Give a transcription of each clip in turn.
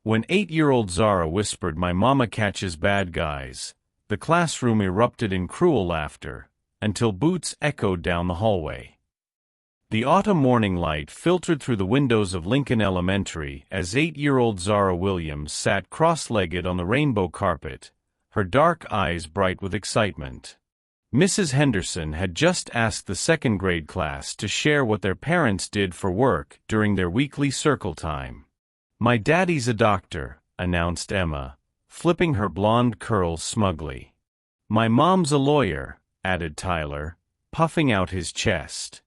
When 8-year-old Zara whispered, "My mama catches bad guys," the classroom erupted in cruel laughter, until Boots echoed down the hallway. The autumn morning light filtered through the windows of Lincoln Elementary as 8-year-old Zara Williams sat cross-legged on the rainbow carpet, her dark eyes bright with excitement. Mrs. Henderson had just asked the second-grade class to share what their parents did for work during their weekly circle time. "My daddy's a doctor," announced Emma, flipping her blonde curls smugly. "My mom's a lawyer," added Tyler, puffing out his chest.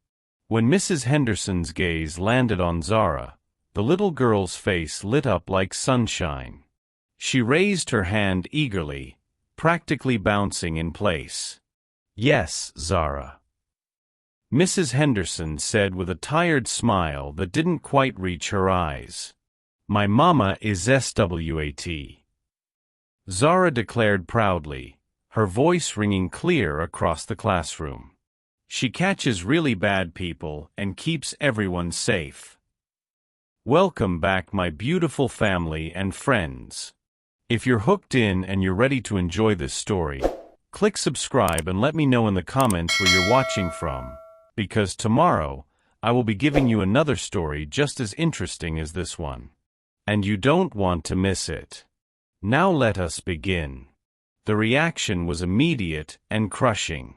When Mrs. Henderson's gaze landed on Zara, the little girl's face lit up like sunshine. She raised her hand eagerly, practically bouncing in place. "Yes, Zara," Mrs. Henderson said with a tired smile that didn't quite reach her eyes. "My mama is S.W.A.T. Zara declared proudly, her voice ringing clear across the classroom. "She catches really bad people and keeps everyone safe." Welcome back, my beautiful family and friends. If you're hooked in and you're ready to enjoy this story, click subscribe and let me know in the comments where you're watching from, because tomorrow I will be giving you another story just as interesting as this one. And you don't want to miss it. Now let us begin. The reaction was immediate and crushing.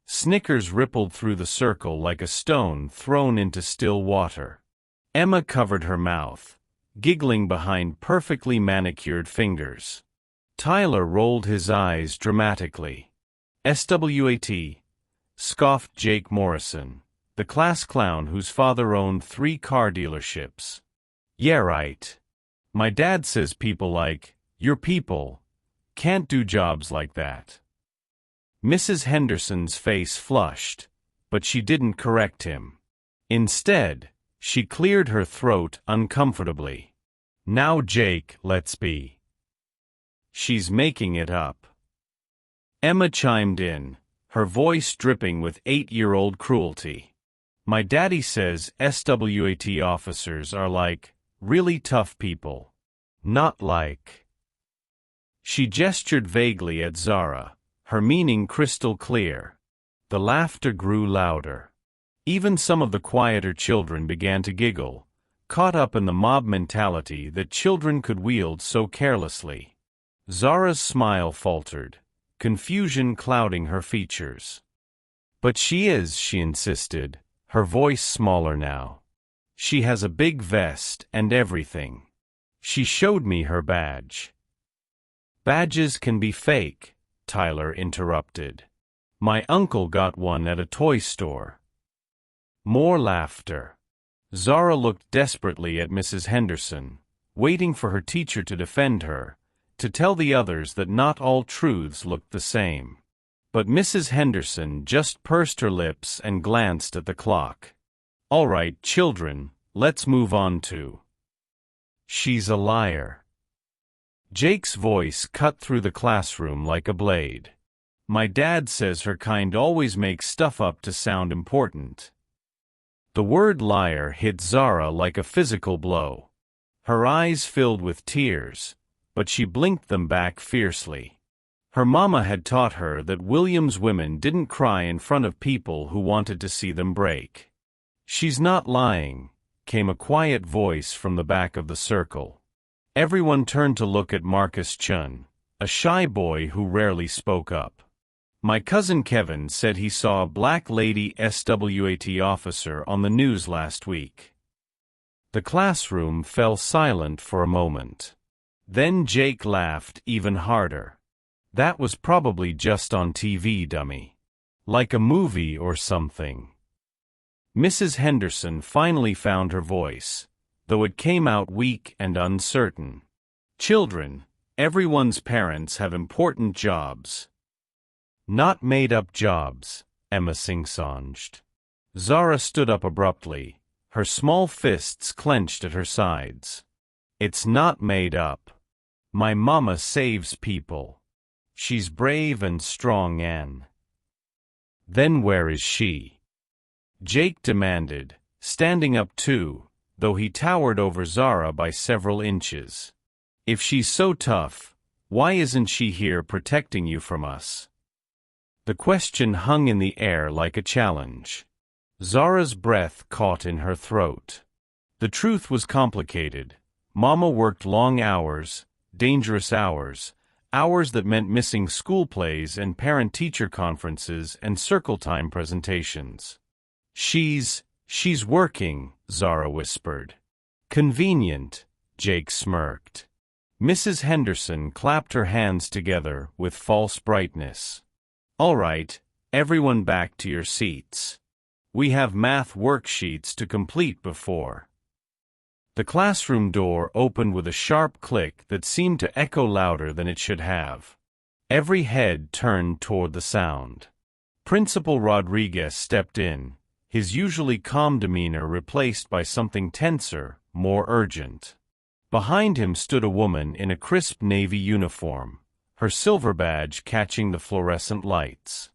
Snickers rippled through the circle like a stone thrown into still water. Emma covered her mouth, giggling behind perfectly manicured fingers. Tyler rolled his eyes dramatically. "S.W.A.T," scoffed Jake Morrison, the class clown whose father owned 3 car dealerships. "Yeah, right. My dad says people like your people can't do jobs like that." Mrs. Henderson's face flushed, but she didn't correct him. Instead, she cleared her throat uncomfortably. "Now, Jake, let's be." "She's making it up," Emma chimed in, her voice dripping with 8-year-old cruelty. "My daddy says S.W.A.T officers are like really tough people. Not like." She gestured vaguely at Zara, her meaning crystal clear. The laughter grew louder. Even some of the quieter children began to giggle, caught up in the mob mentality that children could wield so carelessly. Zara's smile faltered, confusion clouding her features. "But she is," she insisted, her voice smaller now. "She has a big vest and everything. She showed me her badge." "Badges can be fake," Tyler interrupted. "My uncle got one at a toy store." More laughter. Zara looked desperately at Mrs. Henderson, waiting for her teacher to defend her, to tell the others that not all truths looked the same. But Mrs. Henderson just pursed her lips and glanced at the clock. "All right, children, let's move on to." "She's a liar." Jake's voice cut through the classroom like a blade. "My dad says her kind always makes stuff up to sound important." The word liar hit Zara like a physical blow. Her eyes filled with tears, but she blinked them back fiercely. Her mama had taught her that Williams women didn't cry in front of people who wanted to see them break. "She's not lying," came a quiet voice from the back of the circle. Everyone turned to look at Marcus Chun, a shy boy who rarely spoke up. "My cousin Kevin said he saw a black lady S.W.A.T officer on the news last week." The classroom fell silent for a moment. Then Jake laughed even harder. "That was probably just on TV, dummy. Like a movie or something." Mrs. Henderson finally found her voice, though it came out weak and uncertain. "Children, everyone's parents have important jobs." "Not made-up jobs," Emma sing-songed. Zara stood up abruptly, her small fists clenched at her sides. "It's not made up. My mama saves people. She's brave and strong, Anne." "Then where is she?" Jake demanded, standing up too, though he towered over Zara by several inches. If she's so tough, why isn't she here protecting you from us? The question hung in the air like a challenge. Zara's breath caught in her throat. The truth was complicated. Mama worked long hours, dangerous hours, hours that meant missing school plays and parent-teacher conferences and circle time presentations. She's working, Zara whispered. Convenient, Jake smirked. Mrs. Henderson clapped her hands together with false brightness. All right, everyone back to your seats. We have math worksheets to complete before. The classroom door opened with a sharp click that seemed to echo louder than it should have. Every head turned toward the sound. Principal Rodriguez stepped in, his usually calm demeanor replaced by something tenser, more urgent. Behind him stood a woman in a crisp navy uniform, her silver badge catching the fluorescent lights.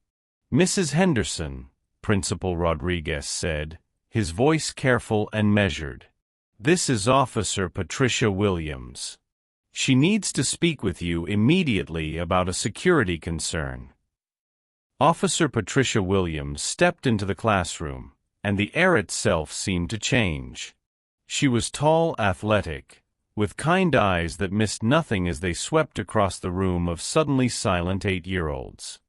Mrs. Henderson, Principal Rodriguez said, his voice careful and measured. This is Officer Patricia Williams. She needs to speak with you immediately about a security concern. Officer Patricia Williams stepped into the classroom, and the air itself seemed to change. She was tall, athletic, with kind eyes that missed nothing as they swept across the room of suddenly silent 8-year-olds.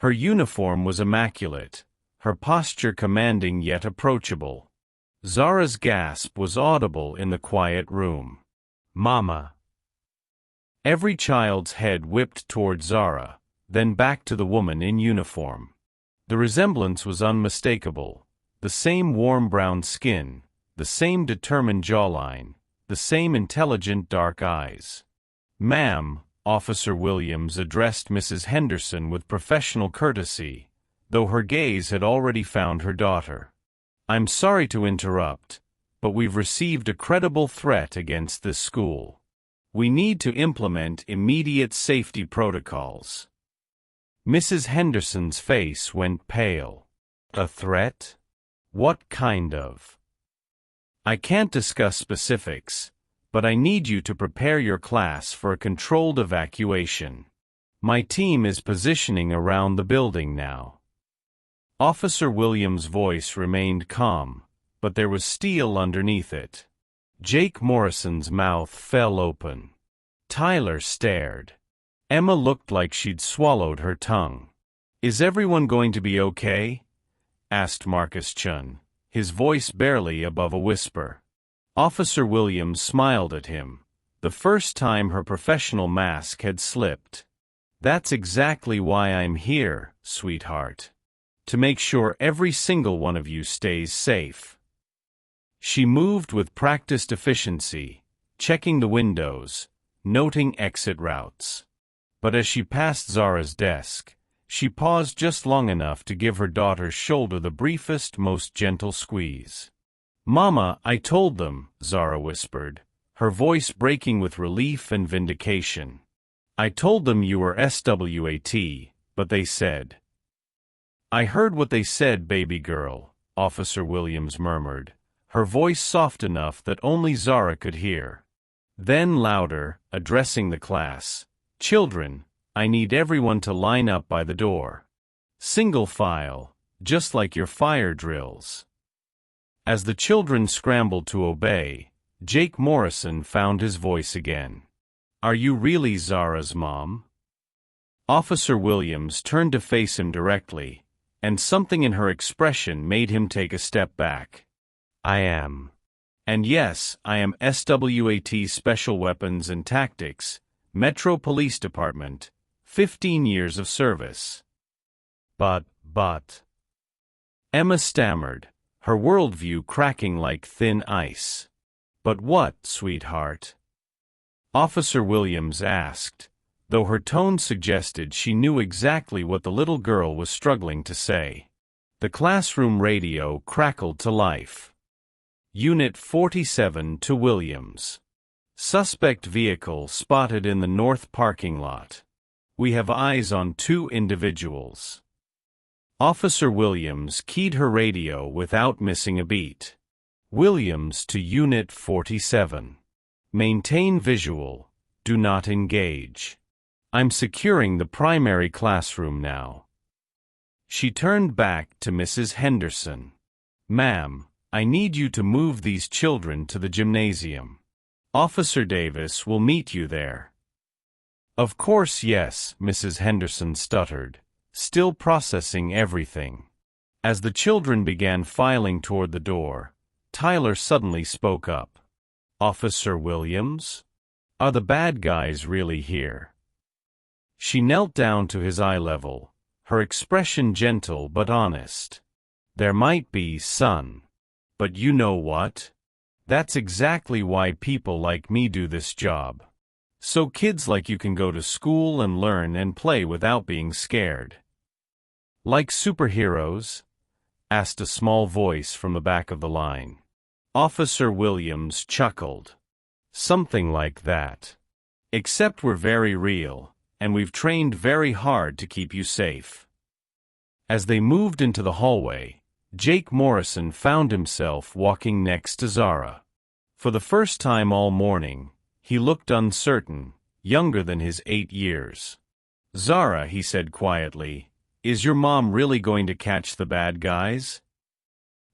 Her uniform was immaculate, her posture commanding yet approachable. Zara's gasp was audible in the quiet room. Mama. Every child's head whipped toward Zara, then back to the woman in uniform. The resemblance was unmistakable. The same warm brown skin, the same determined jawline, the same intelligent dark eyes. Ma'am, Officer Williams addressed Mrs. Henderson with professional courtesy, though her gaze had already found her daughter. I'm sorry to interrupt, but we've received a credible threat against this school. We need to implement immediate safety protocols. Mrs. Henderson's face went pale. A threat? What kind of? I can't discuss specifics, but I need you to prepare your class for a controlled evacuation. My team is positioning around the building now. Officer Williams' voice remained calm, but there was steel underneath it. Jake Morrison's mouth fell open. Tyler stared. Emma looked like she'd swallowed her tongue. Is everyone going to be okay? Asked Marcus Chun, his voice barely above a whisper. Officer Williams smiled at him, the first time her professional mask had slipped. That's exactly why I'm here, sweetheart. To make sure every single one of you stays safe. She moved with practiced efficiency, checking the windows, noting exit routes. But as she passed Zara's desk, she paused just long enough to give her daughter's shoulder the briefest, most gentle squeeze. Mama, I told them, Zara whispered, her voice breaking with relief and vindication. I told them you were S.W.A.T, but they said. I heard what they said, baby girl, Officer Williams murmured, her voice soft enough that only Zara could hear. Then louder, addressing the class. Children, I need everyone to line up by the door. Single file, just like your fire drills. As the children scrambled to obey, Jake Morrison found his voice again. Are you really Zara's mom? Officer Williams turned to face him directly, and something in her expression made him take a step back. I am. And yes, I am S.W.A.T. Special Weapons and Tactics, Metro Police Department, 15 years of service. But. Emma stammered, her worldview cracking like thin ice. But what, sweetheart? Officer Williams asked, though her tone suggested she knew exactly what the little girl was struggling to say. The classroom radio crackled to life. Unit 47 to Williams. Suspect vehicle spotted in the north parking lot. We have eyes on 2 individuals. Officer Williams keyed her radio without missing a beat. Williams to Unit 47. Maintain visual. Do not engage. I'm securing the primary classroom now. She turned back to Mrs. Henderson. Ma'am, I need you to move these children to the gymnasium. Officer Davis will meet you there. Of course, yes, Mrs. Henderson stuttered, still processing everything. As the children began filing toward the door, Tyler suddenly spoke up. Officer Williams? Are the bad guys really here? She knelt down to his eye level, her expression gentle but honest. There might be, son. But you know what? That's exactly why people like me do this job. So kids like you can go to school and learn and play without being scared. Like superheroes? Asked a small voice from the back of the line. Officer Williams chuckled. Something like that. Except we're very real, and we've trained very hard to keep you safe. As they moved into the hallway, Jake Morrison found himself walking next to Zara. For the first time all morning, he looked uncertain, younger than his 8 years. Zara, he said quietly, is your mom really going to catch the bad guys?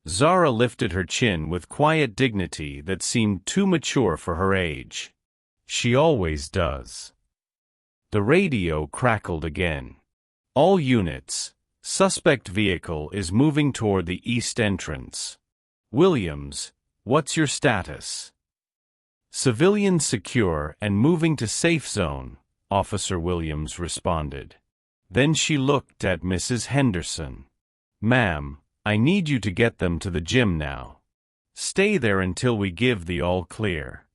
Zara lifted her chin with quiet dignity that seemed too mature for her age. She always does. The radio crackled again. All units. Suspect vehicle is moving toward the east entrance. Williams, what's your status? Civilian secure and moving to safe zone, Officer Williams responded. Then she looked at Mrs. Henderson. Ma'am, I need you to get them to the gym now. Stay there until we give the all clear.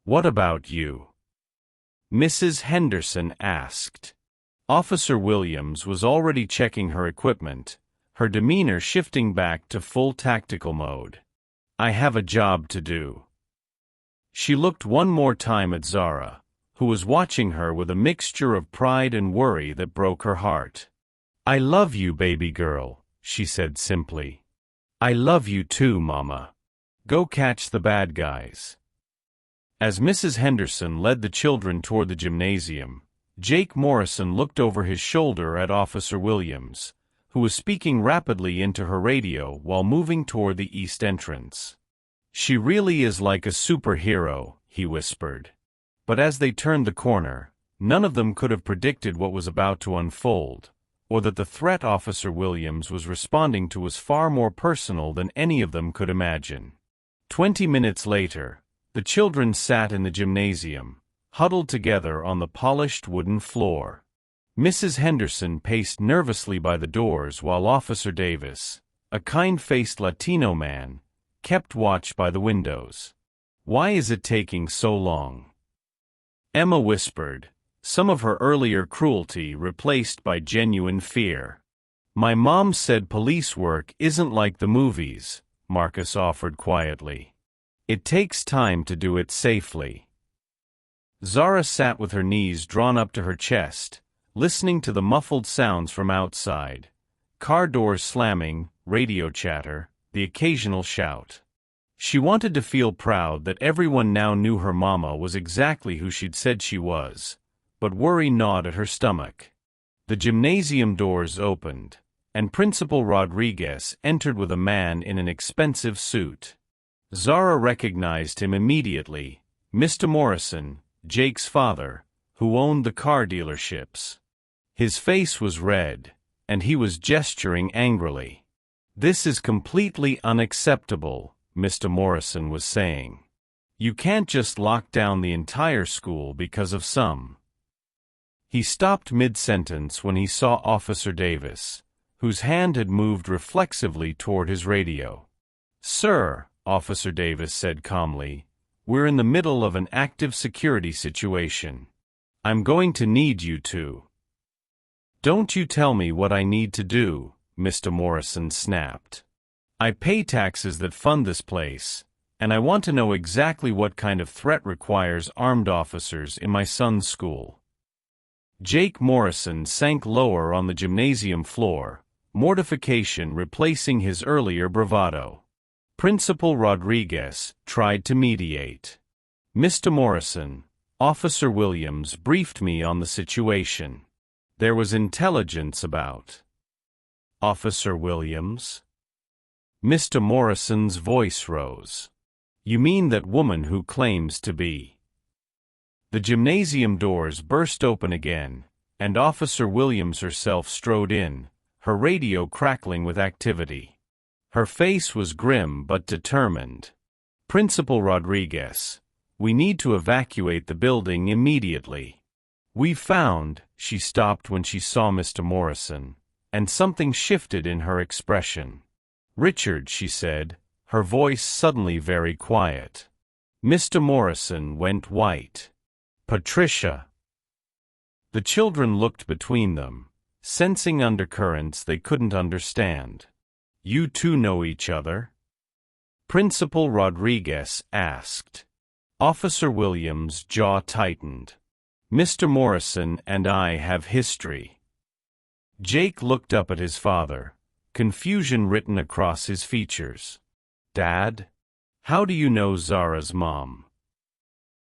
What about you? Mrs. Henderson asked. Officer Williams was already checking her equipment, her demeanor shifting back to full tactical mode. I have a job to do. She looked one more time at Zara, who was watching her with a mixture of pride and worry that broke her heart. I love you, baby girl, she said simply. I love you too, Mama. Go catch the bad guys. As Mrs. Henderson led the children toward the gymnasium, Jake Morrison looked over his shoulder at Officer Williams, who was speaking rapidly into her radio while moving toward the east entrance. She really is like a superhero, he whispered. But as they turned the corner, none of them could have predicted what was about to unfold, or that the threat Officer Williams was responding to was far more personal than any of them could imagine. 20 minutes later, the children sat in the gymnasium, huddled together on the polished wooden floor. Mrs. Henderson paced nervously by the doors while Officer Davis, a kind-faced Latino man, kept watch by the windows. Why is it taking so long? Emma whispered, some of her earlier cruelty replaced by genuine fear. My mom said police work isn't like the movies, Marcus offered quietly. It takes time to do it safely. Zara sat with her knees drawn up to her chest, listening to the muffled sounds from outside. Car doors slamming, radio chatter, the occasional shout. She wanted to feel proud that everyone now knew her mama was exactly who she'd said she was, but worry gnawed at her stomach. The gymnasium doors opened, and Principal Rodriguez entered with a man in an expensive suit. Zara recognized him immediately, Mr. Morrison, Jake's father, who owned the car dealerships. His face was red, and he was gesturing angrily. This is completely unacceptable, Mr. Morrison was saying. You can't just lock down the entire school because of some. He stopped mid-sentence when he saw Officer Davis, whose hand had moved reflexively toward his radio. Sir, Officer Davis said calmly, we're in the middle of an active security situation. I'm going to need you to. Don't you tell me what I need to do, Mr. Morrison snapped. I pay taxes that fund this place, and I want to know exactly what kind of threat requires armed officers in my son's school. Jake Morrison sank lower on the gymnasium floor, mortification replacing his earlier bravado. Principal Rodriguez tried to mediate. Mr. Morrison, Officer Williams briefed me on the situation. There was intelligence about. Officer Williams? Mr. Morrison's voice rose. You mean that woman who claims to be? The gymnasium doors burst open again, and Officer Williams herself strode in, her radio crackling with activity. Her face was grim but determined. Principal Rodriguez, we need to evacuate the building immediately. We've found. She stopped when she saw Mr. Morrison, and something shifted in her expression. Richard, she said, her voice suddenly very quiet. Mr. Morrison went white. Patricia. The children looked between them, sensing undercurrents they couldn't understand. You two know each other? Principal Rodriguez asked. Officer Williams' jaw tightened. Mr. Morrison and I have history. Jake looked up at his father, confusion written across his features. Dad? How do you know Zara's mom?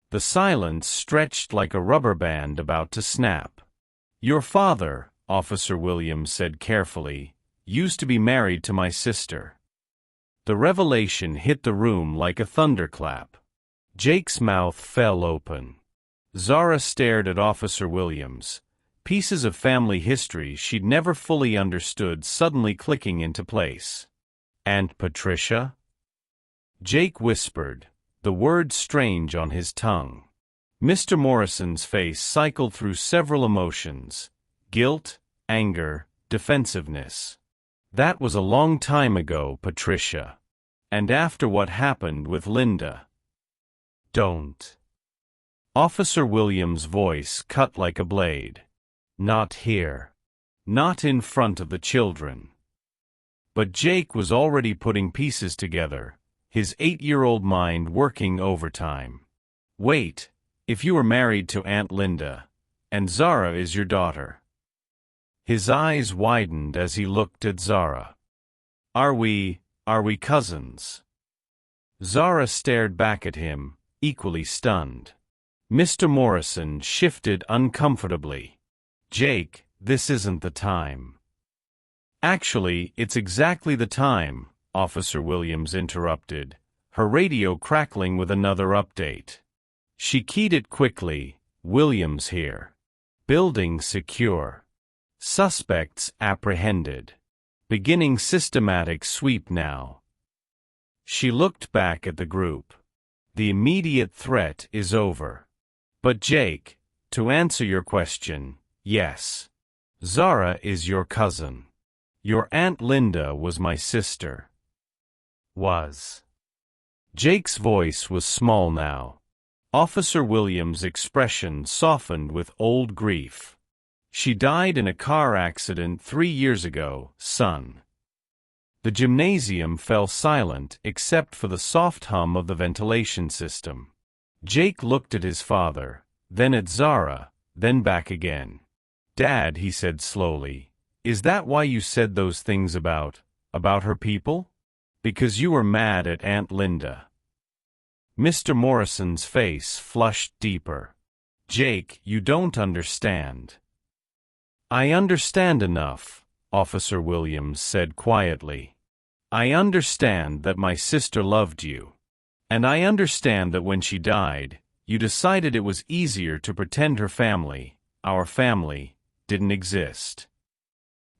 The silence stretched like a rubber band about to snap. Your father, Officer Williams said carefully, used to be married to my sister. The revelation hit the room like a thunderclap. Jake's mouth fell open. Zara stared at Officer Williams, pieces of family history she'd never fully understood suddenly clicking into place. Aunt Patricia? Jake whispered, the word strange on his tongue. Mr. Morrison's face cycled through several emotions: guilt, anger, defensiveness. That was a long time ago, Patricia. And after what happened with Linda. Don't. Officer Williams' voice cut like a blade. Not here. Not in front of the children. But Jake was already putting pieces together, his 8-year-old mind working overtime. Wait, if you were married to Aunt Linda, and Zara is your daughter. His eyes widened as he looked at Zara. Are we cousins? Zara stared back at him, equally stunned. Mr. Morrison shifted uncomfortably. Jake, this isn't the time. Actually, it's exactly the time, Officer Williams interrupted, her radio crackling with another update. She keyed it quickly. Williams here. Building secure. Suspects apprehended. Beginning systematic sweep now. She looked back at the group. The immediate threat is over. But Jake, to answer your question, yes. Zara is your cousin. Your Aunt Linda was my sister. Was. Jake's voice was small now. Officer Williams' expression softened with old grief. She died in a car accident 3 years ago, son. The gymnasium fell silent except for the soft hum of the ventilation system. Jake looked at his father, then at Zara, then back again. Dad, he said slowly, is that why you said those things about her people? Because you were mad at Aunt Linda. Mr. Morrison's face flushed deeper. Jake, you don't understand. I understand enough, Officer Williams said quietly. I understand that my sister loved you. And I understand that when she died, you decided it was easier to pretend her family, our family, didn't exist.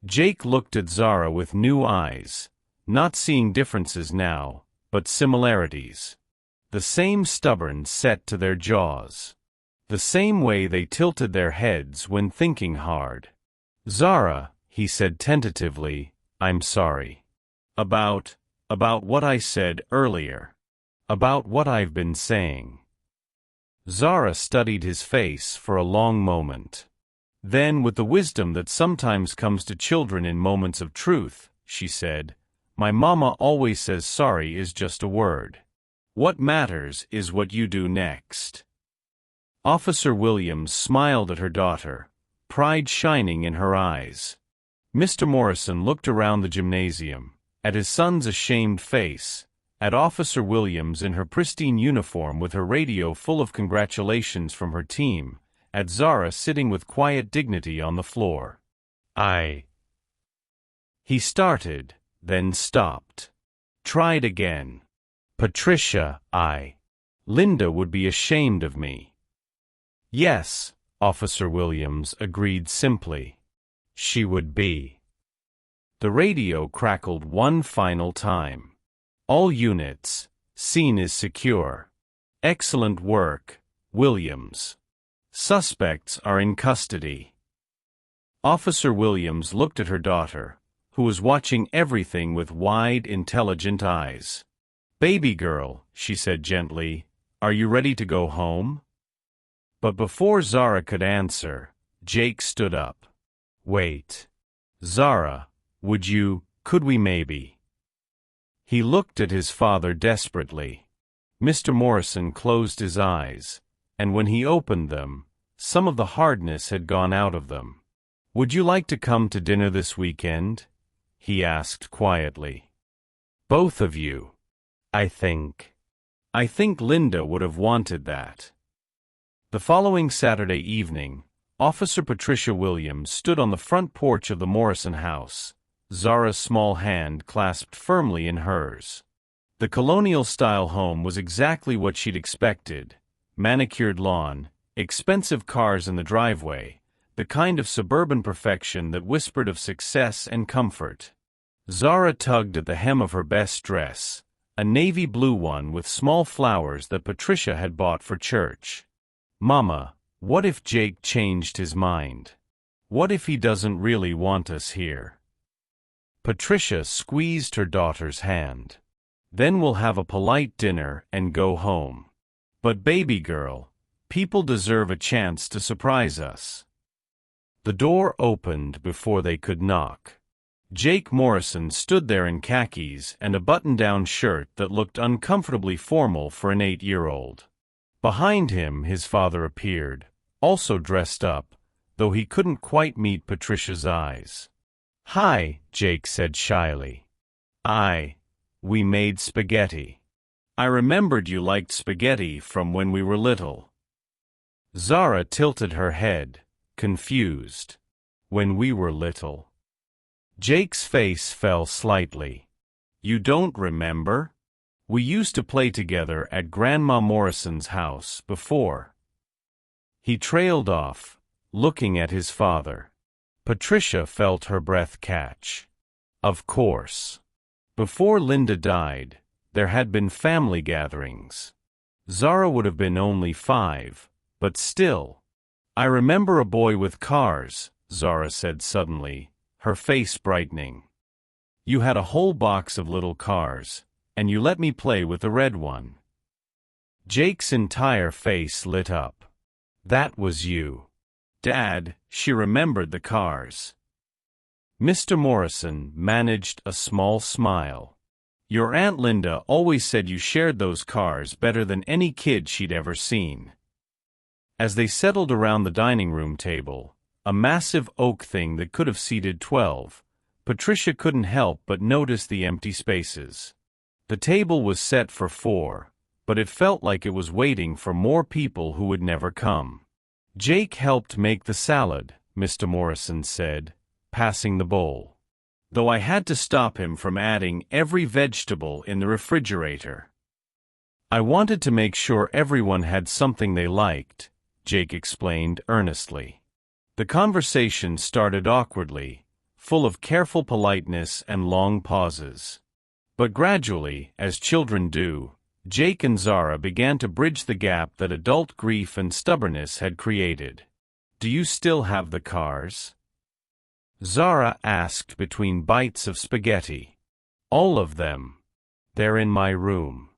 Jake looked at Zara with new eyes, not seeing differences now, but similarities. The same stubborn set to their jaws. The same way they tilted their heads when thinking hard. Zara, he said tentatively, I'm sorry. About what I said earlier. About what I've been saying. Zara studied his face for a long moment. Then, with the wisdom that sometimes comes to children in moments of truth, she said, my mama always says sorry is just a word. What matters is what you do next. Officer Williams smiled at her daughter, pride shining in her eyes. Mr. Morrison looked around the gymnasium, at his son's ashamed face, at Officer Williams in her pristine uniform with her radio full of congratulations from her team, at Zara sitting with quiet dignity on the floor. He started, then stopped. Tried again. Patricia, Linda would be ashamed of me. Yes, Officer Williams agreed simply. She would be. The radio crackled one final time. All units, scene is secure. Excellent work, Williams. Suspects are in custody. Officer Williams looked at her daughter, who was watching everything with wide, intelligent eyes. Baby girl, she said gently, are you ready to go home? But before Zara could answer, Jake stood up. Wait. Zara, could we maybe? He looked at his father desperately. Mr. Morrison closed his eyes, and when he opened them, some of the hardness had gone out of them. Would you like to come to dinner this weekend? He asked quietly. Both of you. I think Linda would have wanted that. The following Saturday evening, Officer Patricia Williams stood on the front porch of the Morrison house, Zara's small hand clasped firmly in hers. The colonial-style home was exactly what she'd expected: manicured lawn, expensive cars in the driveway, the kind of suburban perfection that whispered of success and comfort. Zara tugged at the hem of her best dress, a navy blue one with small flowers that Patricia had bought for church. Mama, what if Jake changed his mind? What if he doesn't really want us here? Patricia squeezed her daughter's hand. Then we'll have a polite dinner and go home. But baby girl, people deserve a chance to surprise us. The door opened before they could knock. Jake Morrison stood there in khakis and a button-down shirt that looked uncomfortably formal for an 8-year-old. Behind him his father appeared, also dressed up, though he couldn't quite meet Patricia's eyes. Hi, Jake said shyly. We made spaghetti. I remembered you liked spaghetti from when we were little. Zara tilted her head, confused. When we were little. Jake's face fell slightly. You don't remember? We used to play together at Grandma Morrison's house before. He trailed off, looking at his father. Patricia felt her breath catch. Of course. Before Linda died, there had been family gatherings. Zara would have been only 5, but still. I remember a boy with cars, Zara said suddenly, her face brightening. You had a whole box of little cars, and you let me play with the red one. Jake's entire face lit up. That was you. Dad, she remembered the cars. Mr. Morrison managed a small smile. Your Aunt Linda always said you shared those cars better than any kid she'd ever seen. As they settled around the dining room table, a massive oak thing that could have seated 12, Patricia couldn't help but notice the empty spaces. The table was set for 4, but it felt like it was waiting for more people who would never come. Jake helped make the salad, Mr. Morrison said, passing the bowl. Though I had to stop him from adding every vegetable in the refrigerator. I wanted to make sure everyone had something they liked, Jake explained earnestly. The conversation started awkwardly, full of careful politeness and long pauses. But gradually, as children do, Jake and Zara began to bridge the gap that adult grief and stubbornness had created. Do you still have the cars? Zara asked between bites of spaghetti. All of them. They're in my room.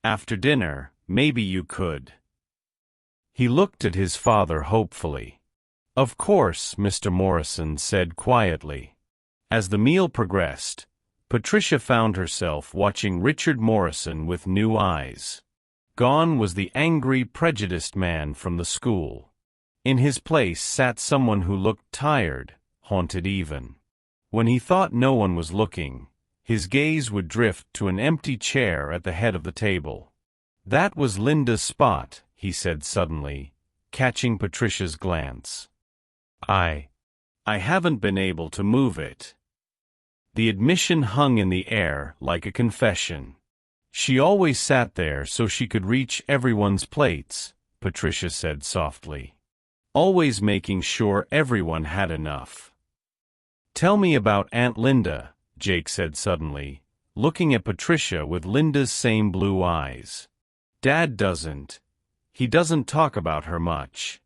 After dinner, maybe you could. He looked at his father hopefully. Of course, Mr. Morrison said quietly. As the meal progressed, Patricia found herself watching Richard Morrison with new eyes. Gone was the angry, prejudiced man from the school. In his place sat someone who looked tired, haunted even. When he thought no one was looking, His gaze would drift to an empty chair at the head of the table. "That was Linda's spot," he said suddenly, catching Patricia's glance. I haven't been able to move it." The admission hung in the air like a confession. "She always sat there so she could reach everyone's plates," Patricia said softly. "Always making sure everyone had enough." "Tell me about Aunt Linda," Jake said suddenly, looking at Patricia with Linda's same blue eyes. "Dad doesn't. He doesn't talk about her much."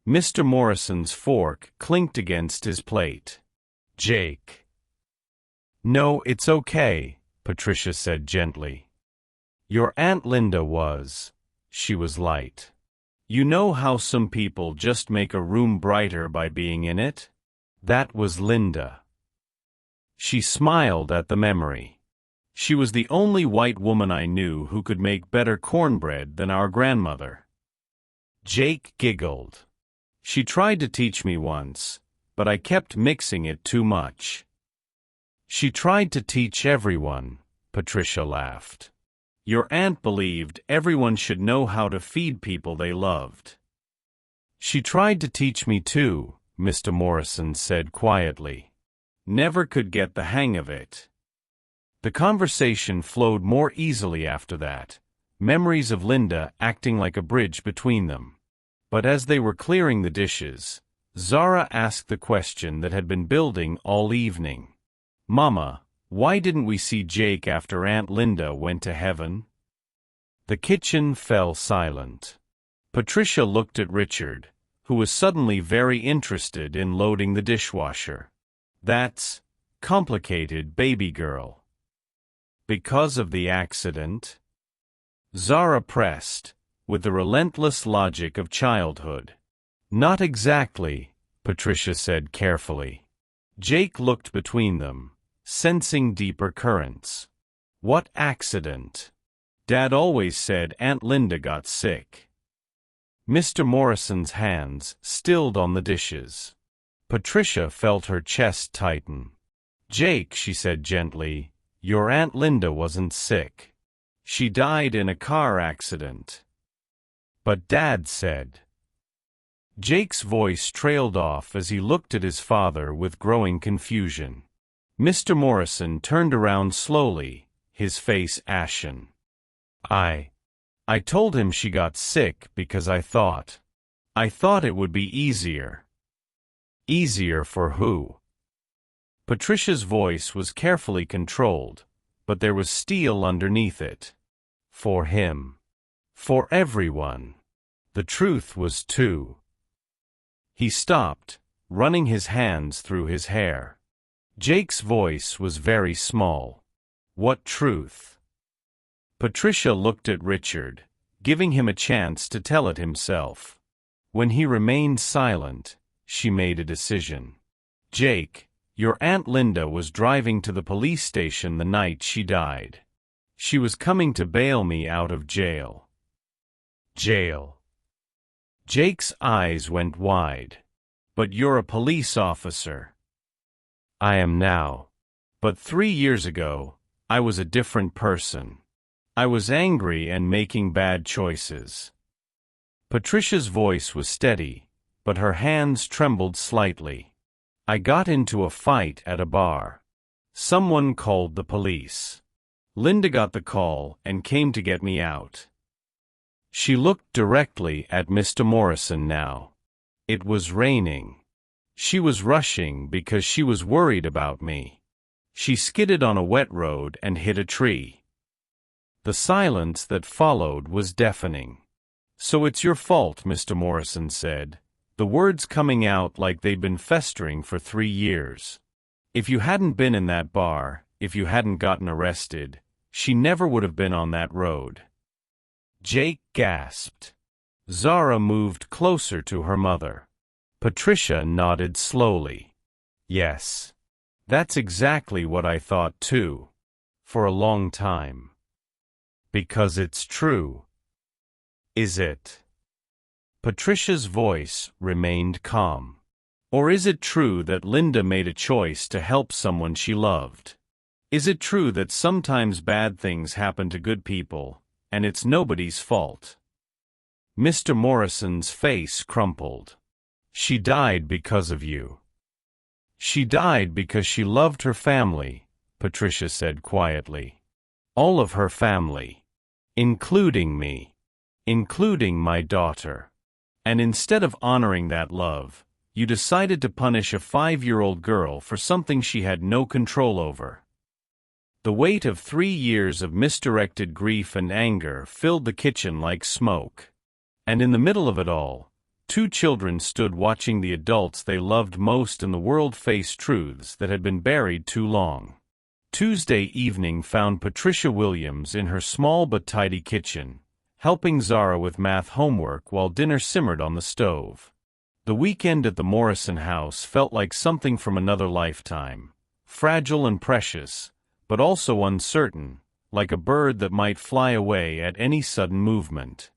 Mr. Morrison's fork clinked against his plate. "Jake." "No, it's okay," Patricia said gently. "Your Aunt Linda she was light. You know how some people just make a room brighter by being in it? That was Linda." She smiled at the memory. "She was the only white woman I knew who could make better cornbread than our grandmother." Jake giggled. "She tried to teach me once, but I kept mixing it too much." "She tried to teach everyone," Patricia laughed. "Your aunt believed everyone should know how to feed people they loved." "She tried to teach me too," Mr. Morrison said quietly. "Never could get the hang of it." The conversation flowed more easily after that, memories of Linda acting like a bridge between them. But as they were clearing the dishes, Zara asked the question that had been building all evening. "Mama, why didn't we see Jake after Aunt Linda went to heaven?" The kitchen fell silent. Patricia looked at Richard, who was suddenly very interested in loading the dishwasher. "That's complicated, baby girl." "Because of the accident?" Zara pressed, with the relentless logic of childhood. "Not exactly," Patricia said carefully. Jake looked between them, sensing deeper currents. "What accident?" "Dad always said Aunt Linda got sick." Mr. Morrison's hands stilled on the dishes. Patricia felt her chest tighten. "Jake," she said gently, "your Aunt Linda wasn't sick. She died in a car accident." "But Dad said—" Jake's voice trailed off as he looked at his father with growing confusion. Mr. Morrison turned around slowly, his face ashen. I told him she got sick because I thought it would be easier." "Easier for who?" Patricia's voice was carefully controlled, but there was steel underneath it. "For him. For everyone. The truth was too." He stopped, running his hands through his hair. Jake's voice was very small. "What truth?" Patricia looked at Richard, giving him a chance to tell it himself. When he remained silent, she made a decision. "Jake, your Aunt Linda was driving to the police station the night she died. She was coming to bail me out of jail." "Jail?" Jake's eyes went wide. "But you're a police officer." "I am now. But 3 years ago, I was a different person. I was angry and making bad choices." Patricia's voice was steady, but her hands trembled slightly. "I got into a fight at a bar. Someone called the police. Linda got the call and came to get me out." She looked directly at Mr. Morrison now. "It was raining. She was rushing because she was worried about me. She skidded on a wet road and hit a tree." The silence that followed was deafening. "So it's your fault," Mr. Morrison said, the words coming out like they'd been festering for 3 years. "If you hadn't been in that bar, if you hadn't gotten arrested, she never would have been on that road." Jake gasped. Zara moved closer to her mother. Patricia nodded slowly. "Yes. That's exactly what I thought too. For a long time." "Because it's true." "Is it?" Patricia's voice remained calm. "Or is it true that Linda made a choice to help someone she loved? Is it true that sometimes bad things happen to good people, and it's nobody's fault? Mr. Morrison's face crumpled. She died because of you. She died because she loved her family, Patricia said quietly. All of her family. Including me. Including my daughter. And instead of honoring that love, you decided to punish a 5-year-old girl for something she had no control over. The weight of 3 years of misdirected grief and anger filled the kitchen like smoke. And in the middle of it all, 2 children stood watching the adults they loved most in the world face truths that had been buried too long. Tuesday evening found Patricia Williams in her small but tidy kitchen, helping Zara with math homework while dinner simmered on the stove. The weekend at the Morrison house felt like something from another lifetime, fragile and precious, but also uncertain, like a bird that might fly away at any sudden movement.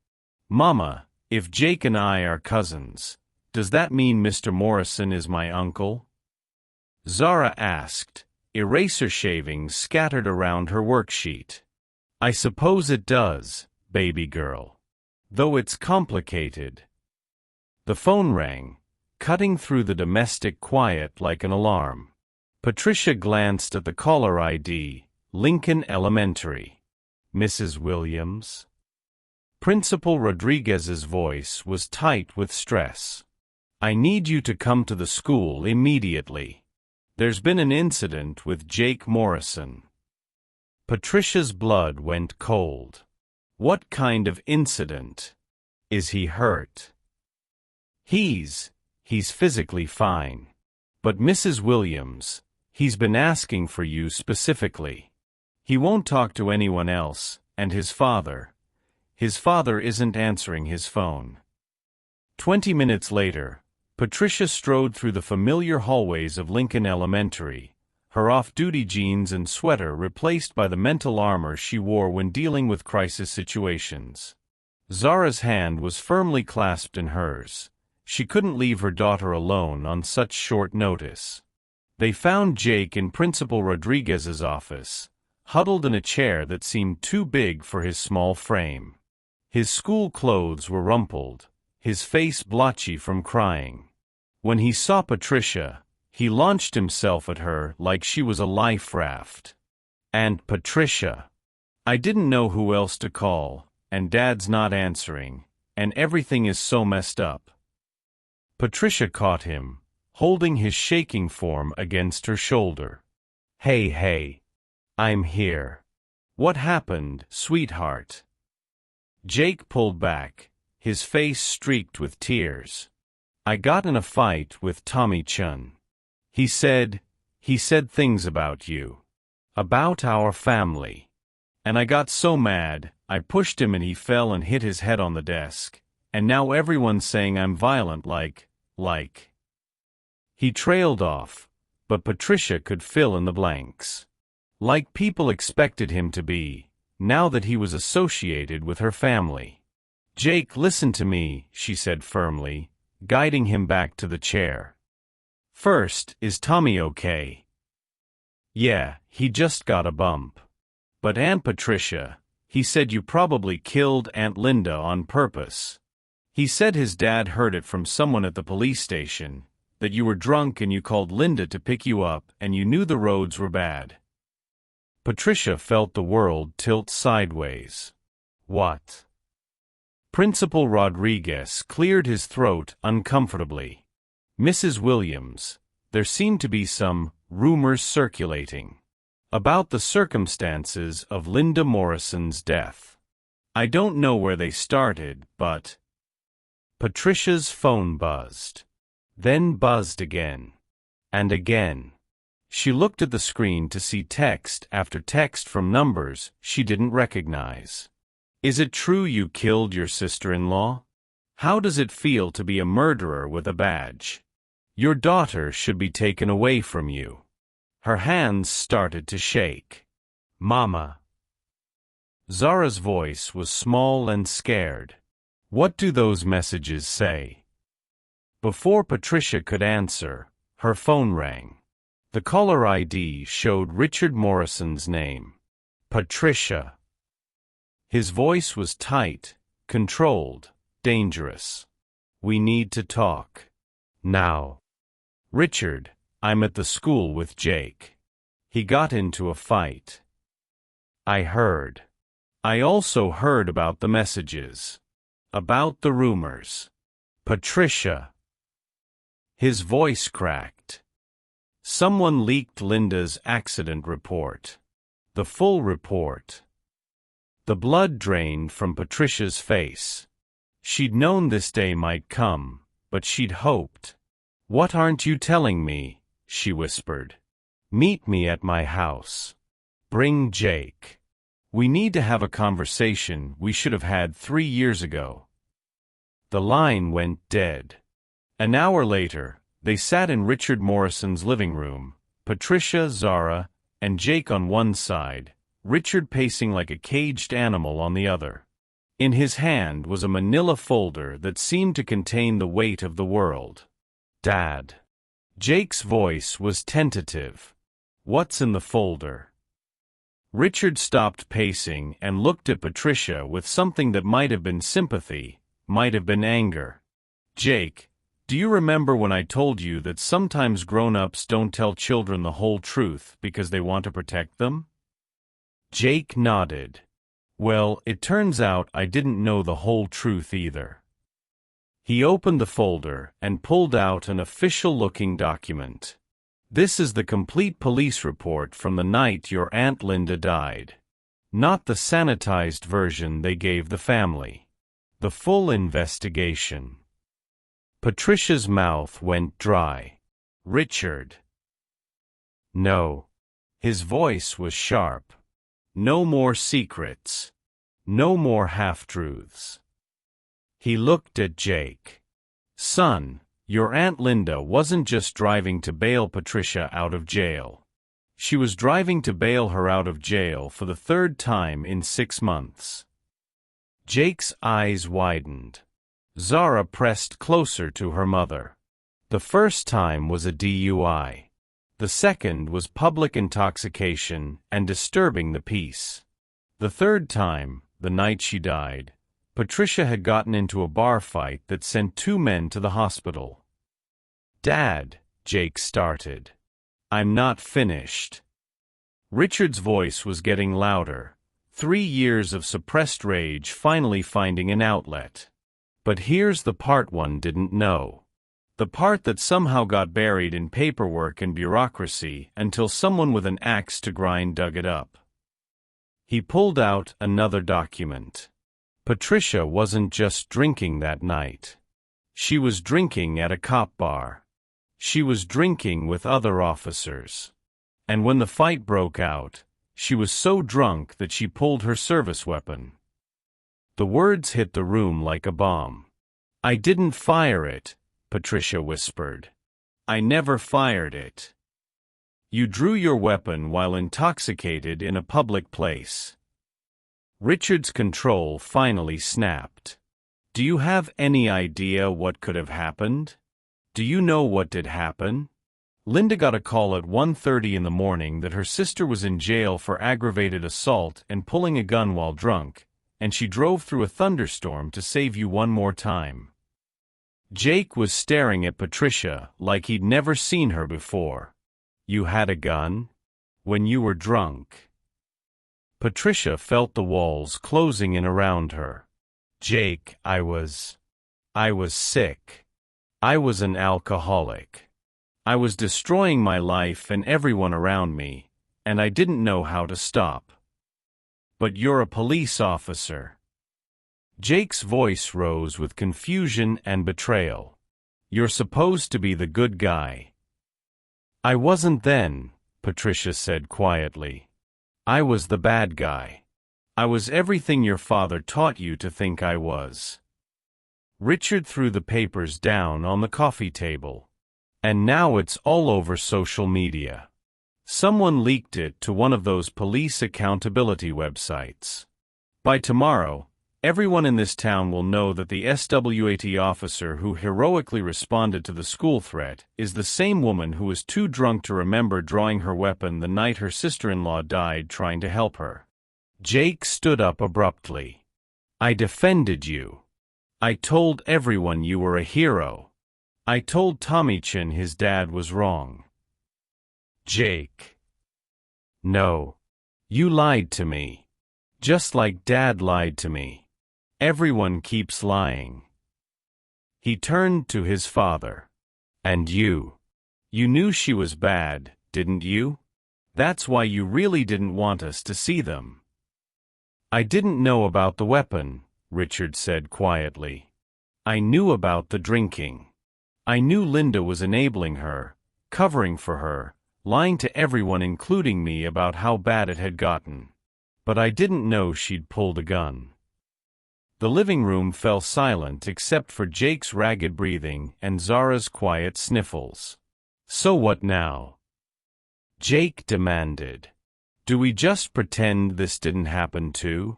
Mama, if Jake and I are cousins, does that mean Mr. Morrison is my uncle? Zara asked, eraser shavings scattered around her worksheet. I suppose it does, baby girl. Though it's complicated. The phone rang, cutting through the domestic quiet like an alarm. Patricia glanced at the caller ID, Lincoln Elementary. Mrs. Williams? Principal Rodriguez's voice was tight with stress. I need you to come to the school immediately. There's been an incident with Jake Morrison. Patricia's blood went cold. What kind of incident? Is he hurt? He's physically fine. But Mrs. Williams, he's been asking for you specifically. He won't talk to anyone else, and his father isn't answering his phone. 20 minutes later, Patricia strode through the familiar hallways of Lincoln Elementary, her off-duty jeans and sweater replaced by the mental armor she wore when dealing with crisis situations. Zara's hand was firmly clasped in hers. She couldn't leave her daughter alone on such short notice. They found Jake in Principal Rodriguez's office, huddled in a chair that seemed too big for his small frame. His school clothes were rumpled, his face blotchy from crying. When he saw Patricia, he launched himself at her like she was a life raft. "Aunt Patricia, I didn't know who else to call, and Dad's not answering, and everything is so messed up." Patricia caught him, holding his shaking form against her shoulder. Hey, I'm here. What happened, sweetheart?" Jake pulled back, his face streaked with tears. "I got in a fight with Tommy Chun. He said things about you. About our family. And I got so mad, I pushed him and he fell and hit his head on the desk. And now everyone's saying I'm violent like. He trailed off, but Patricia could fill in the blanks. Like people expected him to be, now that he was associated with her family. "Jake, listen to me," she said firmly, guiding him back to the chair. "First, is Tommy okay?" "Yeah, he just got a bump. But Aunt Patricia, he said you probably killed Aunt Linda on purpose. He said his dad heard it from someone at the police station, that you were drunk and you called Linda to pick you up and you knew the roads were bad." Patricia felt the world tilt sideways. What? Principal Rodriguez cleared his throat uncomfortably. "Mrs. Williams, there seem to be some rumors circulating about the circumstances of Linda Morrison's death. I don't know where they started, but—" Patricia's phone buzzed. Then buzzed again. And again. She looked at the screen to see text after text from numbers she didn't recognize. "Is it true you killed your sister-in-law? How does it feel to be a murderer with a badge? Your daughter should be taken away from you." Her hands started to shake. "Mama." Zara's voice was small and scared. "What do those messages say?" Before Patricia could answer, her phone rang. The caller ID showed Richard Morrison's name. Patricia. His voice was tight, controlled, dangerous. We need to talk. Now. Richard, I'm at the school with Jake. He got into a fight. I heard. I also heard about the messages. About the rumors. Patricia. His voice cracked. Someone leaked Linda's accident report. The full report. The blood drained from Patricia's face. She'd known this day might come, but she'd hoped. What aren't you telling me? She whispered. Meet me at my house. Bring Jake. We need to have a conversation we should have had 3 years ago. The line went dead. An hour later, they sat in Richard Morrison's living room, Patricia, Zara, and Jake on one side, Richard pacing like a caged animal on the other. In his hand was a manila folder that seemed to contain the weight of the world. Dad. Jake's voice was tentative. What's in the folder? Richard stopped pacing and looked at Patricia with something that might have been sympathy, might have been anger. Jake, do you remember when I told you that sometimes grown-ups don't tell children the whole truth because they want to protect them? Jake nodded. Well, it turns out I didn't know the whole truth either. He opened the folder and pulled out an official-looking document. This is the complete police report from the night your Aunt Linda died. Not the sanitized version they gave the family. The full investigation. Patricia's mouth went dry. Richard. No. His voice was sharp. No more secrets. No more half-truths. He looked at Jake. Son, your Aunt Linda wasn't just driving to bail Patricia out of jail. She was driving to bail her out of jail for the 3rd time in 6 months. Jake's eyes widened. Zara pressed closer to her mother. The first time was a DUI. The second was public intoxication and disturbing the peace. The 3rd time, the night she died, Patricia had gotten into a bar fight that sent 2 men to the hospital. Dad, Jake started. I'm not finished. Richard's voice was getting louder, 3 years of suppressed rage finally finding an outlet. But here's the part one didn't know. The part that somehow got buried in paperwork and bureaucracy until someone with an axe to grind dug it up. He pulled out another document. Patricia wasn't just drinking that night. She was drinking at a cop bar. She was drinking with other officers. And when the fight broke out, she was so drunk that she pulled her service weapon. The words hit the room like a bomb. I didn't fire it, Patricia whispered. I never fired it. You drew your weapon while intoxicated in a public place. Richard's control finally snapped. Do you have any idea what could have happened? Do you know what did happen? Linda got a call at 1:30 in the morning that her sister was in jail for aggravated assault and pulling a gun while drunk, and she drove through a thunderstorm to save you one more time. Jake was staring at Patricia like he'd never seen her before. You had a gun? When you were drunk? Patricia felt the walls closing in around her. Jake, I was sick. I was an alcoholic. I was destroying my life and everyone around me, and I didn't know how to stop. But you're a police officer. Jake's voice rose with confusion and betrayal. You're supposed to be the good guy. I wasn't then, Patricia said quietly. I was the bad guy. I was everything your father taught you to think I was. Richard threw the papers down on the coffee table. And now it's all over social media. Someone leaked it to one of those police accountability websites. By tomorrow, Everyone in this town will know that the S.W.A.T officer who heroically responded to the school threat is the same woman who was too drunk to remember drawing her weapon the night her sister-in-law died trying to help her. Jake stood up abruptly. I defended you. I told everyone you were a hero. I told Tommychin his dad was wrong. Jake. No. You lied to me. Just like Dad lied to me. Everyone keeps lying. He turned to his father. And you? You knew she was bad, didn't you? That's why you really didn't want us to see them. I didn't know about the weapon, Richard said quietly. I knew about the drinking. I knew Linda was enabling her, covering for her, lying to everyone including me about how bad it had gotten. But I didn't know she'd pulled a gun. The living room fell silent except for Jake's ragged breathing and Zara's quiet sniffles. So what now? Jake demanded. Do we just pretend this didn't happen too?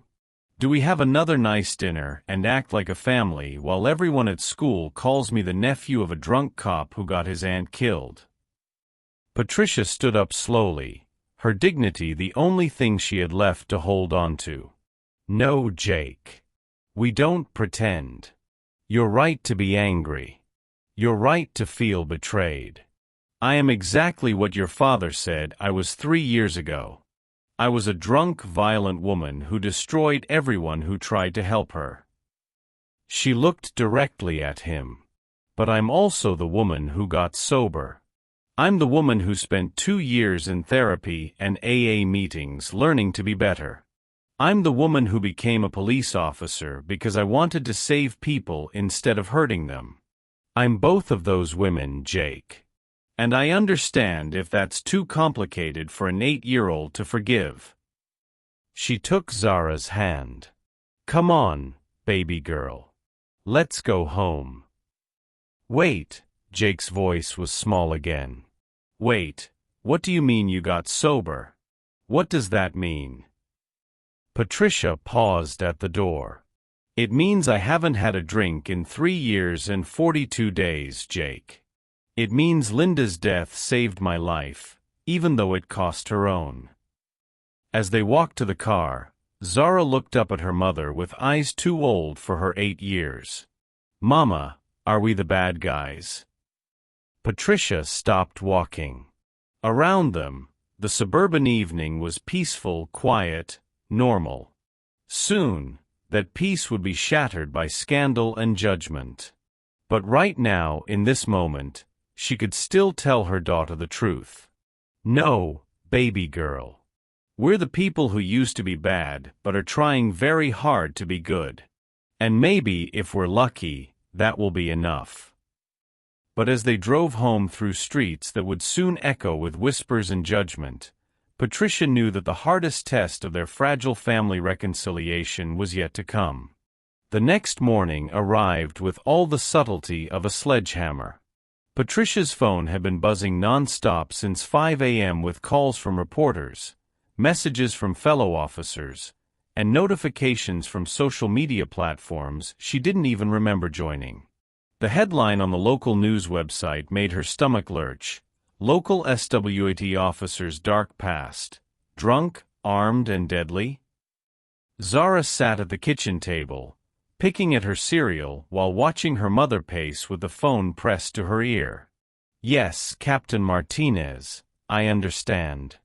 Do we have another nice dinner and act like a family while everyone at school calls me the nephew of a drunk cop who got his aunt killed? Patricia stood up slowly, her dignity the only thing she had left to hold on to. No, Jake. We don't pretend. You're right to be angry. You're right to feel betrayed. I am exactly what your father said I was 3 years ago. I was a drunk, violent woman who destroyed everyone who tried to help her. She looked directly at him. But I'm also the woman who got sober. I'm the woman who spent 2 years in therapy and AA meetings learning to be better. I'm the woman who became a police officer because I wanted to save people instead of hurting them. I'm both of those women, Jake. And I understand if that's too complicated for an 8-year-old to forgive. She took Zara's hand. Come on, baby girl. Let's go home. Wait, Jake's voice was small again. Wait, what do you mean you got sober? What does that mean? Patricia paused at the door. It means I haven't had a drink in 3 years and 42 days, Jake. It means Linda's death saved my life, even though it cost her own. As they walked to the car, Zara looked up at her mother with eyes too old for her 8 years. Mama, are we the bad guys? Patricia stopped walking. Around them, the suburban evening was peaceful, quiet, normal. Soon, that peace would be shattered by scandal and judgment. But right now, in this moment, she could still tell her daughter the truth. No, baby girl. We're the people who used to be bad but are trying very hard to be good. And maybe, if we're lucky, that will be enough. But as they drove home through streets that would soon echo with whispers and judgment, Patricia knew that the hardest test of their fragile family reconciliation was yet to come. The next morning arrived with all the subtlety of a sledgehammer. Patricia's phone had been buzzing non-stop since 5 a.m. with calls from reporters, messages from fellow officers, and notifications from social media platforms she didn't even remember joining. The headline on the local news website made her stomach lurch. Local S.W.A.T officer's dark past. Drunk, armed, and deadly? Zara sat at the kitchen table, picking at her cereal while watching her mother pace with the phone pressed to her ear. Yes, Captain Martinez, I understand.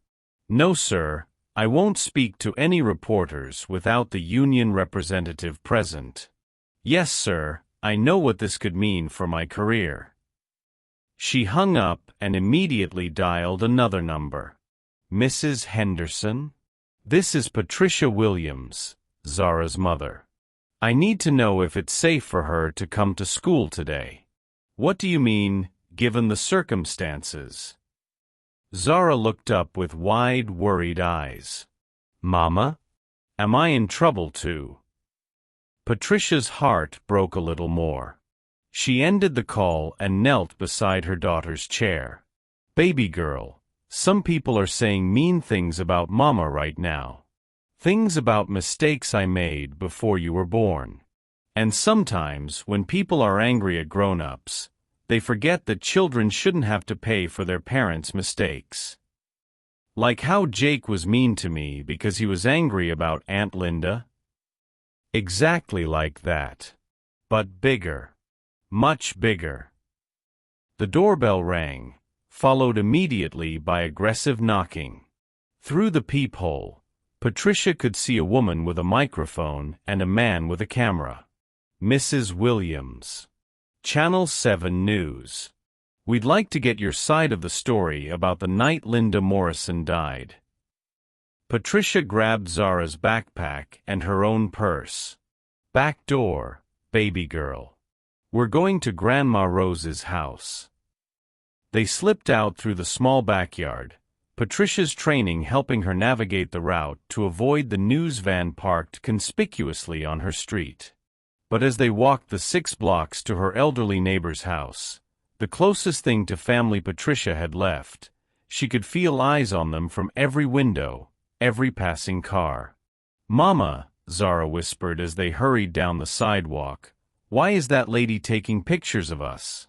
No, sir, I won't speak to any reporters without the union representative present. Yes, sir, I know what this could mean for my career. She hung up and immediately dialed another number. Mrs. Henderson? This is Patricia Williams, Zara's mother. I need to know if it's safe for her to come to school today. What do you mean, given the circumstances? Zara looked up with wide, worried eyes. Mama? Am I in trouble too? Patricia's heart broke a little more. She ended the call and knelt beside her daughter's chair. Baby girl, some people are saying mean things about Mama right now. Things about mistakes I made before you were born. And sometimes, when people are angry at grown-ups, they forget that children shouldn't have to pay for their parents' mistakes. Like how Jake was mean to me because he was angry about Aunt Linda? Exactly like that. But bigger. Much bigger. The doorbell rang, followed immediately by aggressive knocking. Through the peephole, Patricia could see a woman with a microphone and a man with a camera. Mrs. Williams. Channel 7 News. We'd like to get your side of the story about the night Linda Morrison died. Patricia grabbed Zara's backpack and her own purse. Back door, baby girl. We're going to Grandma Rose's house. They slipped out through the small backyard, Patricia's training helping her navigate the route to avoid the news van parked conspicuously on her street. But as they walked the 6 blocks to her elderly neighbor's house, the closest thing to family Patricia had left, she could feel eyes on them from every window, every passing car. "Mama," Zara whispered as they hurried down the sidewalk, "why is that lady taking pictures of us?"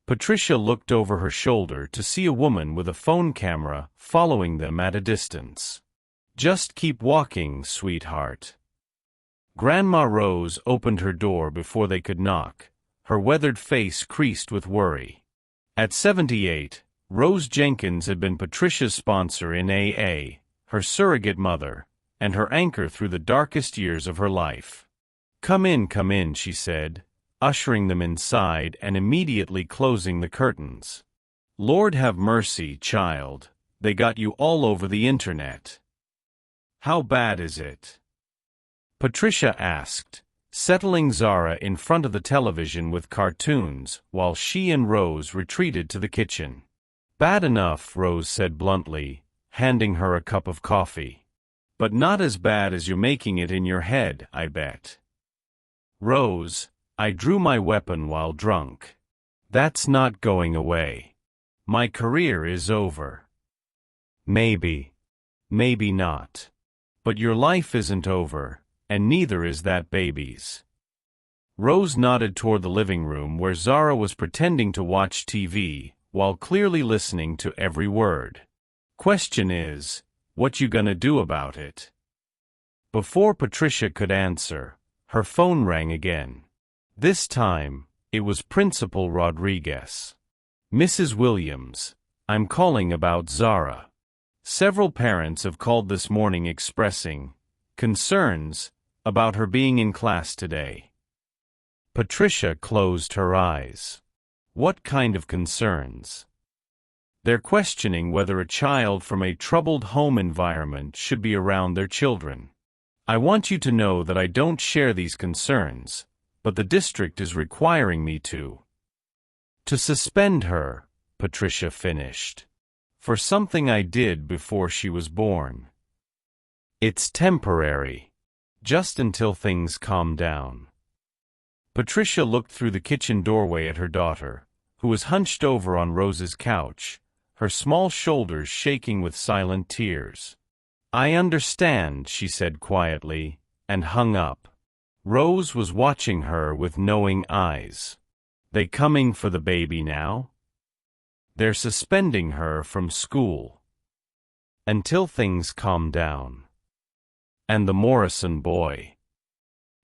Patricia looked over her shoulder to see a woman with a phone camera following them at a distance. "Just keep walking, sweetheart." Grandma Rose opened her door before they could knock, her weathered face creased with worry. At 78, Rose Jenkins had been Patricia's sponsor in AA, her surrogate mother, and her anchor through the darkest years of her life. Come in," she said, ushering them inside and immediately closing the curtains. "Lord have mercy, child, they got you all over the internet. How bad is it?" Patricia asked, settling Zara in front of the television with cartoons while she and Rose retreated to the kitchen. "Bad enough," Rose said bluntly, handing her a cup of coffee. "But not as bad as you're making it in your head, I bet." "Rose, I drew my weapon while drunk. That's not going away. My career is over." "Maybe. Maybe not. But your life isn't over, and neither is that baby's." Rose nodded toward the living room where Zara was pretending to watch TV, while clearly listening to every word. "Question is, what you gonna do about it?" Before Patricia could answer, her phone rang again. This time, it was Principal Rodriguez. "Mrs. Williams, I'm calling about Zara. Several parents have called this morning expressing concerns about her being in class today." Patricia closed her eyes. What kind of concerns? They're questioning whether a child from a troubled home environment should be around their children. "I want you to know that I don't share these concerns, but the district is requiring me to suspend her," Patricia finished, "for something I did before she was born. It's temporary. Just until things calm down." Patricia looked through the kitchen doorway at her daughter, who was hunched over on Rose's couch, her small shoulders shaking with silent tears. "I understand," she said quietly, and hung up. Rose was watching her with knowing eyes. "They coming for the baby now?" "They're suspending her from school until things calm down." "And the Morrison boy?"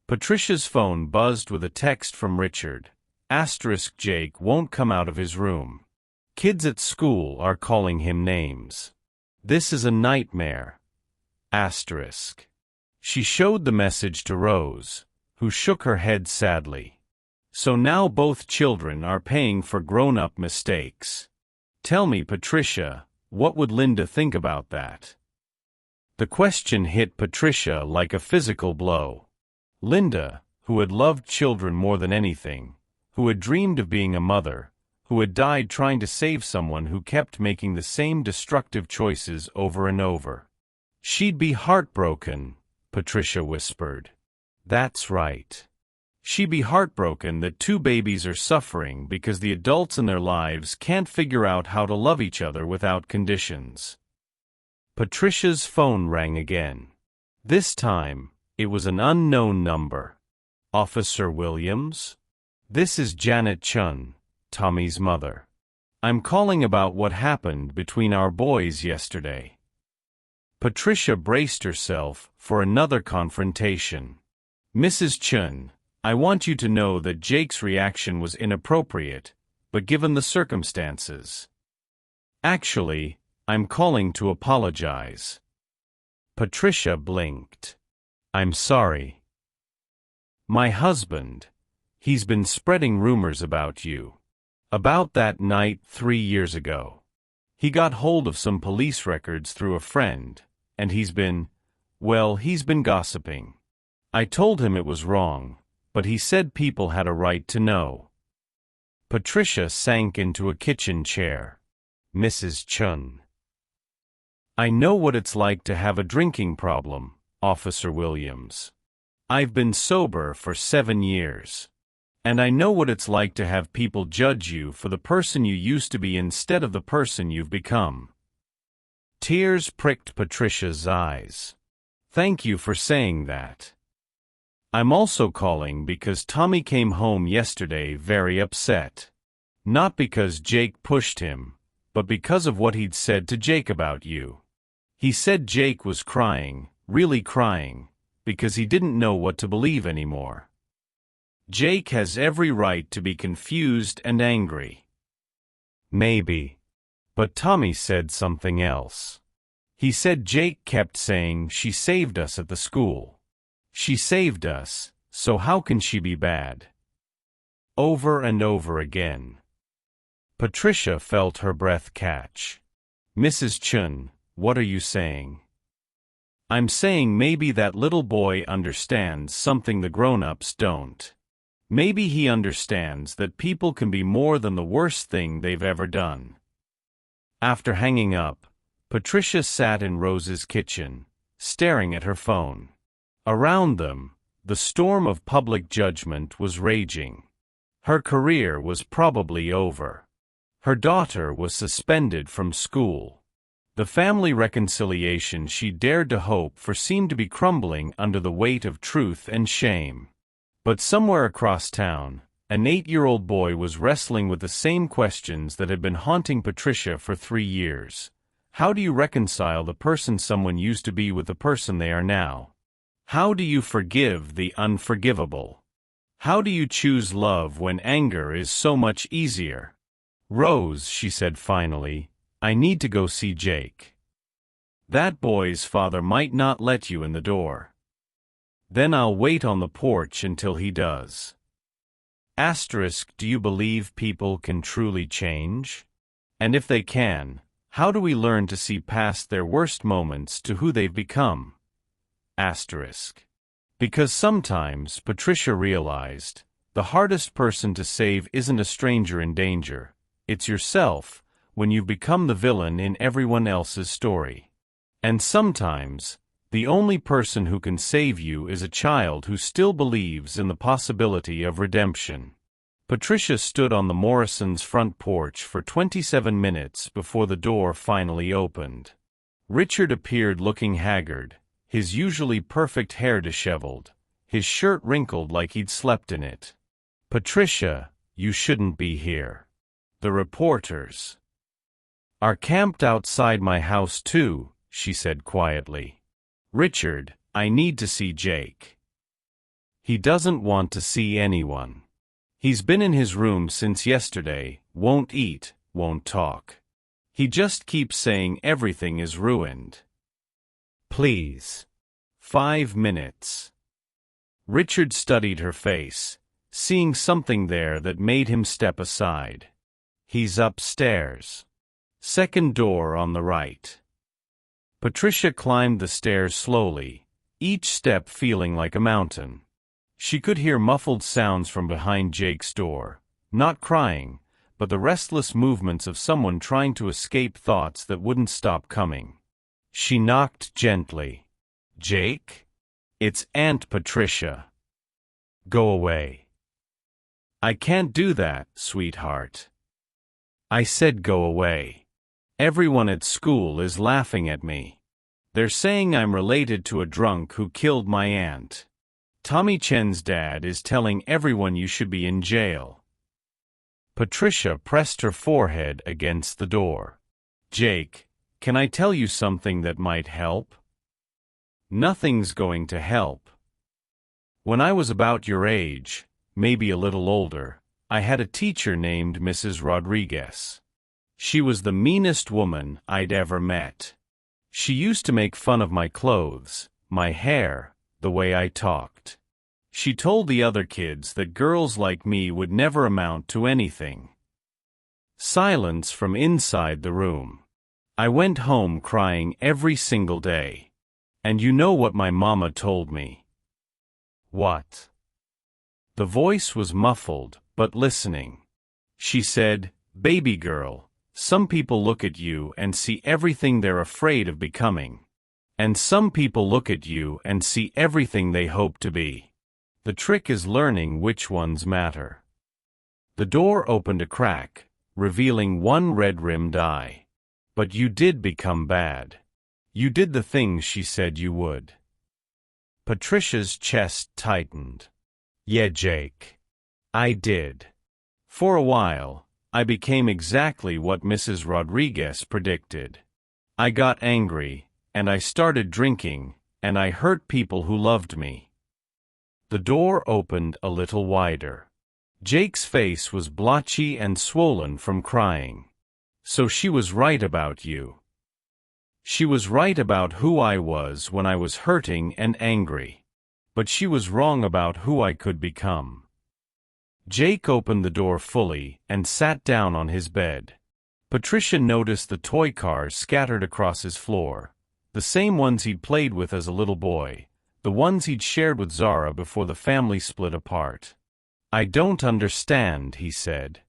Patricia's phone buzzed with a text from Richard. * Jake won't come out of his room. Kids at school are calling him names. This is a nightmare. *. She showed the message to Rose, who shook her head sadly. "So now both children are paying for grown-up mistakes. Tell me, Patricia, what would Linda think about that?" The question hit Patricia like a physical blow. Linda, who had loved children more than anything, who had dreamed of being a mother, who had died trying to save someone who kept making the same destructive choices over and over. "She'd be heartbroken," Patricia whispered. "That's right. She'd be heartbroken that 2 babies are suffering because the adults in their lives can't figure out how to love each other without conditions." Patricia's phone rang again. This time, it was an unknown number. Officer Williams? This is Janet Chun, Tommy's mother. I'm calling about what happened between our boys yesterday. Patricia braced herself for another confrontation. Mrs. Chun, I want you to know that Jake's reaction was inappropriate, but given the circumstances. Actually, I'm calling to apologize. Patricia blinked. I'm sorry. My husband, he's been spreading rumors about you. About that night 3 years ago. He got hold of some police records through a friend, and he's been gossiping. I told him it was wrong, but he said people had a right to know. Patricia sank into a kitchen chair. Mrs. Chun. I know what it's like to have a drinking problem, Officer Williams. I've been sober for 7 years. And I know what it's like to have people judge you for the person you used to be instead of the person you've become. Tears pricked Patricia's eyes. Thank you for saying that. I'm also calling because Tommy came home yesterday very upset. Not because Jake pushed him, but because of what he'd said to Jake about you. He said Jake was crying, really crying, because he didn't know what to believe anymore. Jake has every right to be confused and angry. Maybe. But Tommy said something else. He said Jake kept saying she saved us at the school. She saved us, so how can she be bad? Over and over again. Patricia felt her breath catch. Mrs. Chun, what are you saying? I'm saying maybe that little boy understands something the grown-ups don't. Maybe he understands that people can be more than the worst thing they've ever done. After hanging up, Patricia sat in Rose's kitchen, staring at her phone. Around them, the storm of public judgment was raging. Her career was probably over. Her daughter was suspended from school. The family reconciliation she dared to hope for seemed to be crumbling under the weight of truth and shame. But somewhere across town, an 8-year-old boy was wrestling with the same questions that had been haunting Patricia for 3 years. How do you reconcile the person someone used to be with the person they are now? How do you forgive the unforgivable? How do you choose love when anger is so much easier? Rose, she said finally, I need to go see Jake. That boy's father might not let you in the door. Then I'll wait on the porch until he does. Asterisk, do you believe people can truly change? And if they can, how do we learn to see past their worst moments to who they've become? Asterisk. Because sometimes, Patricia realized, the hardest person to save isn't a stranger in danger, it's yourself, when you've become the villain in everyone else's story. And sometimes, the only person who can save you is a child who still believes in the possibility of redemption. Patricia stood on the Morrisons' front porch for 27 minutes before the door finally opened. Richard appeared looking haggard, his usually perfect hair disheveled, his shirt wrinkled like he'd slept in it. Patricia, you shouldn't be here. The reporters are camped outside my house too, she said quietly. Richard, I need to see Jake. He doesn't want to see anyone. He's been in his room since yesterday, won't eat, won't talk. He just keeps saying everything is ruined. Please. 5 minutes. Richard studied her face, seeing something there that made him step aside. He's upstairs. Second door on the right. Patricia climbed the stairs slowly, each step feeling like a mountain. She could hear muffled sounds from behind Jake's door, not crying, but the restless movements of someone trying to escape thoughts that wouldn't stop coming. She knocked gently. Jake? It's Aunt Patricia. Go away. I can't do that, sweetheart. I said go away. Everyone at school is laughing at me. They're saying I'm related to a drunk who killed my aunt. Tommy Chen's dad is telling everyone you should be in jail." Patricia pressed her forehead against the door. "Jake, can I tell you something that might help?" "Nothing's going to help. When I was about your age, maybe a little older, I had a teacher named Mrs. Rodriguez. She was the meanest woman I'd ever met. She used to make fun of my clothes, my hair, the way I talked. She told the other kids that girls like me would never amount to anything." Silence from inside the room. "I went home crying every single day. And you know what my mama told me?" "What?" The voice was muffled, but listening. She said, "Baby girl, some people look at you and see everything they're afraid of becoming. And some people look at you and see everything they hope to be. The trick is learning which ones matter." The door opened a crack, revealing one red-rimmed eye. "But you did become bad. You did the things she said you would." Patricia's chest tightened. "Yeah, Jake. I did. For a while, I became exactly what Mrs. Rodriguez predicted. I got angry, and I started drinking, and I hurt people who loved me." The door opened a little wider. Jake's face was blotchy and swollen from crying. "So she was right about you. She was right about who I was when I was hurting and angry. But she was wrong about who I could become." Jake opened the door fully and sat down on his bed. Patricia noticed the toy cars scattered across his floor, the same ones he'd played with as a little boy, the ones he'd shared with Zara before the family split apart. "I don't understand," he said.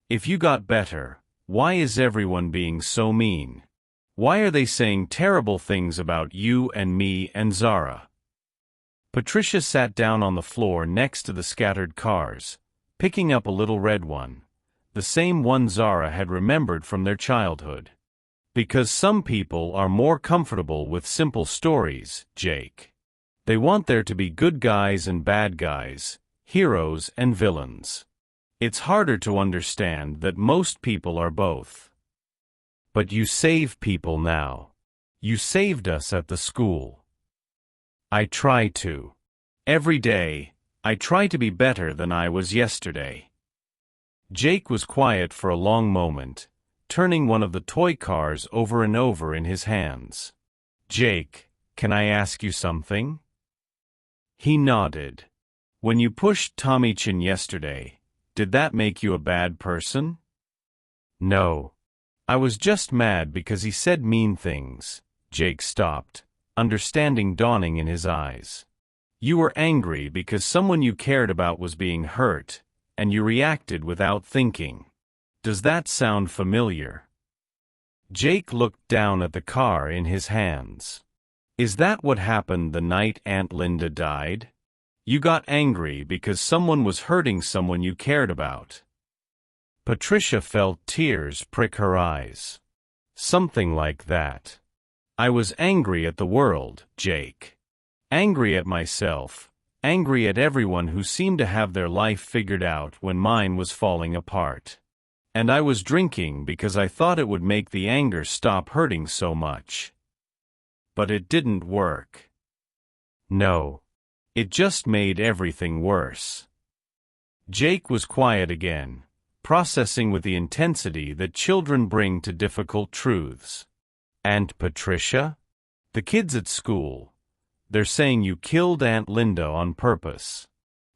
"If you got better, why is everyone being so mean? Why are they saying terrible things about you and me and Zara?" Patricia sat down on the floor next to the scattered cars, picking up a little red one, the same one Zara had remembered from their childhood. "Because some people are more comfortable with simple stories, Jake. They want there to be good guys and bad guys, heroes and villains. It's harder to understand that most people are both." "But you save people now. You saved us at the school." "I try to. Every day, I try to be better than I was yesterday." Jake was quiet for a long moment, turning one of the toy cars over and over in his hands. "Jake, can I ask you something?" He nodded. "When you pushed Tommy Chin yesterday, did that make you a bad person?" "No. I was just mad because he said mean things." Jake stopped, understanding dawning in his eyes. "You were angry because someone you cared about was being hurt, and you reacted without thinking. Does that sound familiar?" Jake looked down at the car in his hands. "Is that what happened the night Aunt Linda died? You got angry because someone was hurting someone you cared about." Patricia felt tears prick her eyes. "Something like that. I was angry at the world, Jake. Angry at myself, angry at everyone who seemed to have their life figured out when mine was falling apart. And I was drinking because I thought it would make the anger stop hurting so much. But it didn't work. No. It just made everything worse." Jake was quiet again, processing with the intensity that children bring to difficult truths. "Aunt Patricia? The kids at school. They're saying you killed Aunt Linda on purpose.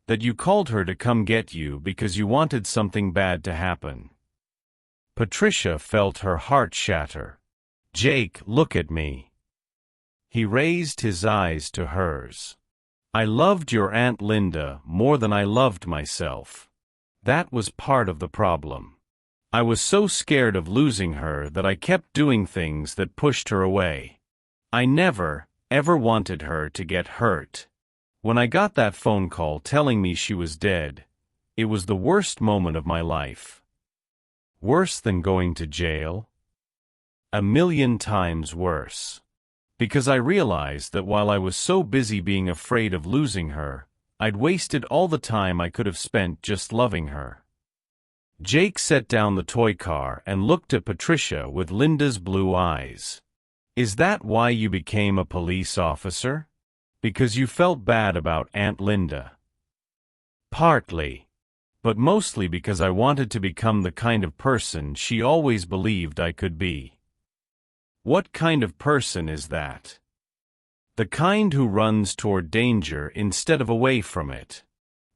That you called her to come get you because you wanted something bad to happen." Patricia felt her heart shatter. "Jake, look at me." He raised his eyes to hers. "I loved your Aunt Linda more than I loved myself. That was part of the problem. I was so scared of losing her that I kept doing things that pushed her away. I never, ever wanted her to get hurt. When I got that phone call telling me she was dead, it was the worst moment of my life." "Worse than going to jail?" "1,000,000 times worse. Because I realized that while I was so busy being afraid of losing her, I'd wasted all the time I could have spent just loving her. Jake set down the toy car and looked at Patricia with Linda's blue eyes. Is that why you became a police officer? Because you felt bad about Aunt Linda? Partly. But mostly because I wanted to become the kind of person she always believed I could be. What kind of person is that? The kind who runs toward danger instead of away from it.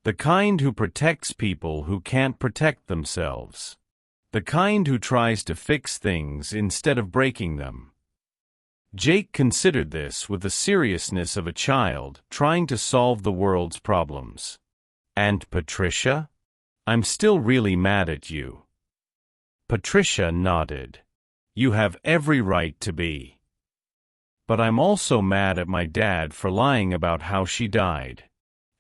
The kind who protects people who can't protect themselves. The kind who tries to fix things instead of breaking them. Jake considered this with the seriousness of a child trying to solve the world's problems. And Patricia? I'm still really mad at you. Patricia nodded. You have every right to be. But I'm also mad at my dad for lying about how she died.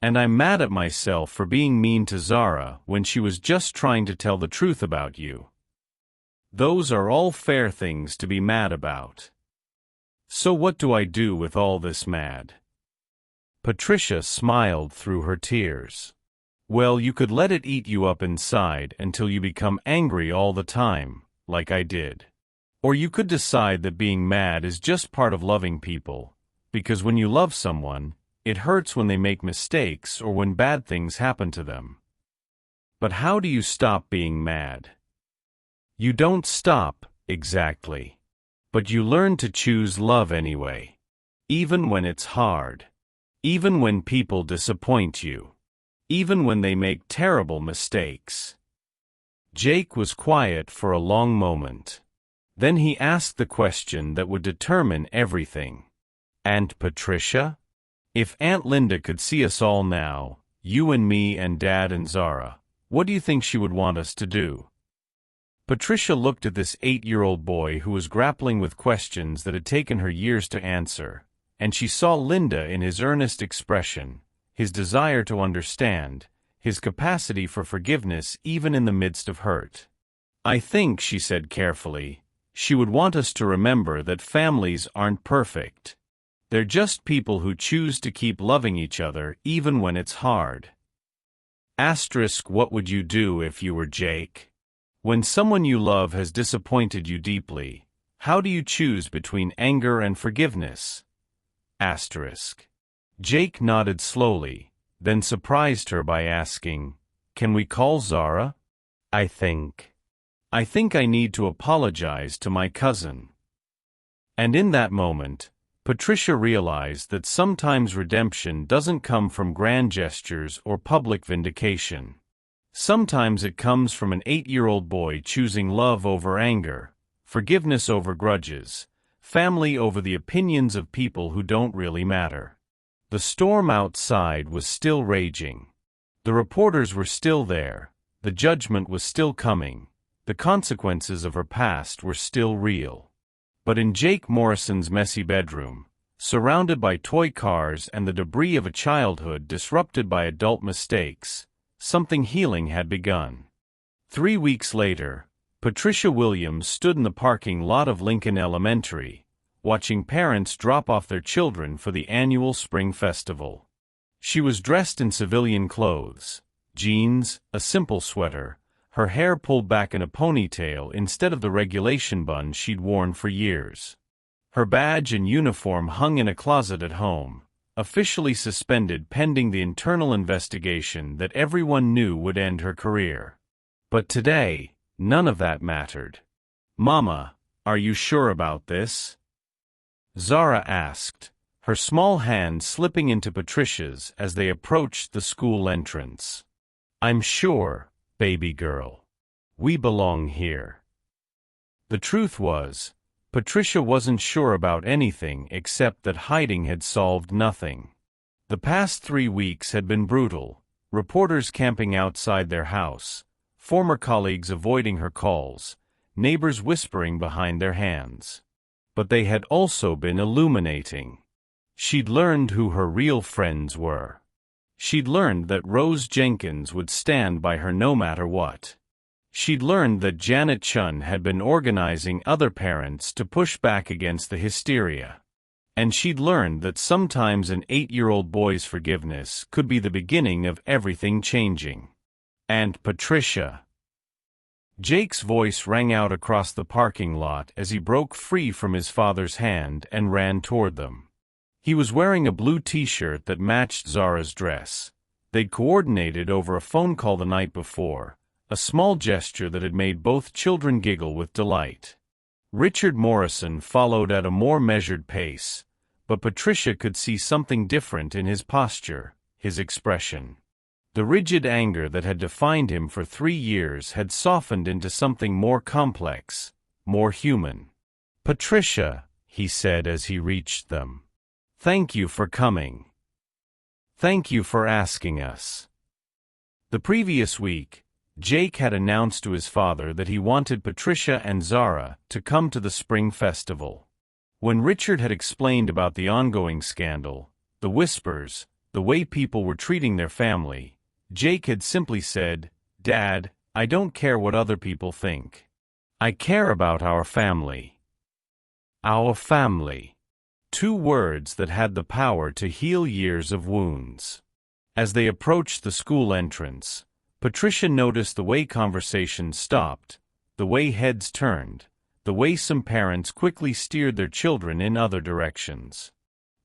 And I'm mad at myself for being mean to Zara when she was just trying to tell the truth about you. Those are all fair things to be mad about. So what do I do with all this mad? Patricia smiled through her tears. Well, you could let it eat you up inside until you become angry all the time, like I did. Or you could decide that being mad is just part of loving people, because when you love someone, it hurts when they make mistakes or when bad things happen to them. But how do you stop being mad? You don't stop, exactly. But you learn to choose love anyway. Even when it's hard. Even when people disappoint you. Even when they make terrible mistakes. Jake was quiet for a long moment. Then he asked the question that would determine everything. Aunt Patricia? If Aunt Linda could see us all now, you and me and Dad and Zara, what do you think she would want us to do? Patricia looked at this 8-year-old boy who was grappling with questions that had taken her years to answer, and she saw Linda in his earnest expression, his desire to understand, his capacity for forgiveness even in the midst of hurt. I think, she said carefully, she would want us to remember that families aren't perfect. They're just people who choose to keep loving each other even when it's hard. What would you do if you were Jake? When someone you love has disappointed you deeply, how do you choose between anger and forgiveness? Jake nodded slowly, then surprised her by asking, Can we call Zara? I think I need to apologize to my cousin. And in that moment, Patricia realized that sometimes redemption doesn't come from grand gestures or public vindication. Sometimes it comes from an 8-year-old boy choosing love over anger, forgiveness over grudges, family over the opinions of people who don't really matter. The storm outside was still raging. The reporters were still there, the judgment was still coming, the consequences of her past were still real. But in Jake Morrison's messy bedroom, surrounded by toy cars and the debris of a childhood disrupted by adult mistakes, something healing had begun. 3 weeks later, Patricia Williams stood in the parking lot of Lincoln Elementary, watching parents drop off their children for the annual spring festival. She was dressed in civilian clothes, jeans, a simple sweater, her hair pulled back in a ponytail instead of the regulation bun she'd worn for years. Her badge and uniform hung in a closet at home, officially suspended pending the internal investigation that everyone knew would end her career. But today, none of that mattered. Mama, are you sure about this? Zara asked, her small hand slipping into Patricia's as they approached the school entrance. I'm sure, baby girl. We belong here. The truth was, Patricia wasn't sure about anything except that hiding had solved nothing. The past 3 weeks had been brutal, reporters camping outside their house, former colleagues avoiding her calls, neighbors whispering behind their hands. But they had also been illuminating. She'd learned who her real friends were. She'd learned that Rose Jenkins would stand by her no matter what. She'd learned that Janet Chun had been organizing other parents to push back against the hysteria. And she'd learned that sometimes an 8-year-old boy's forgiveness could be the beginning of everything changing. And Patricia. Jake's voice rang out across the parking lot as he broke free from his father's hand and ran toward them. He was wearing a blue t-shirt that matched Zara's dress. They'd coordinated over a phone call the night before, a small gesture that had made both children giggle with delight. Richard Morrison followed at a more measured pace, but Patricia could see something different in his posture, his expression. The rigid anger that had defined him for 3 years had softened into something more complex, more human. "Patricia," he said as he reached them. "Thank you for coming. Thank you for asking us." The previous week, Jake had announced to his father that he wanted Patricia and Zara to come to the spring festival. When Richard had explained about the ongoing scandal, the whispers, the way people were treating their family, Jake had simply said, "Dad, I don't care what other people think. I care about our family." Our family. 2 words that had the power to heal years of wounds. As they approached the school entrance, Patricia noticed the way conversations stopped, the way heads turned, the way some parents quickly steered their children in other directions.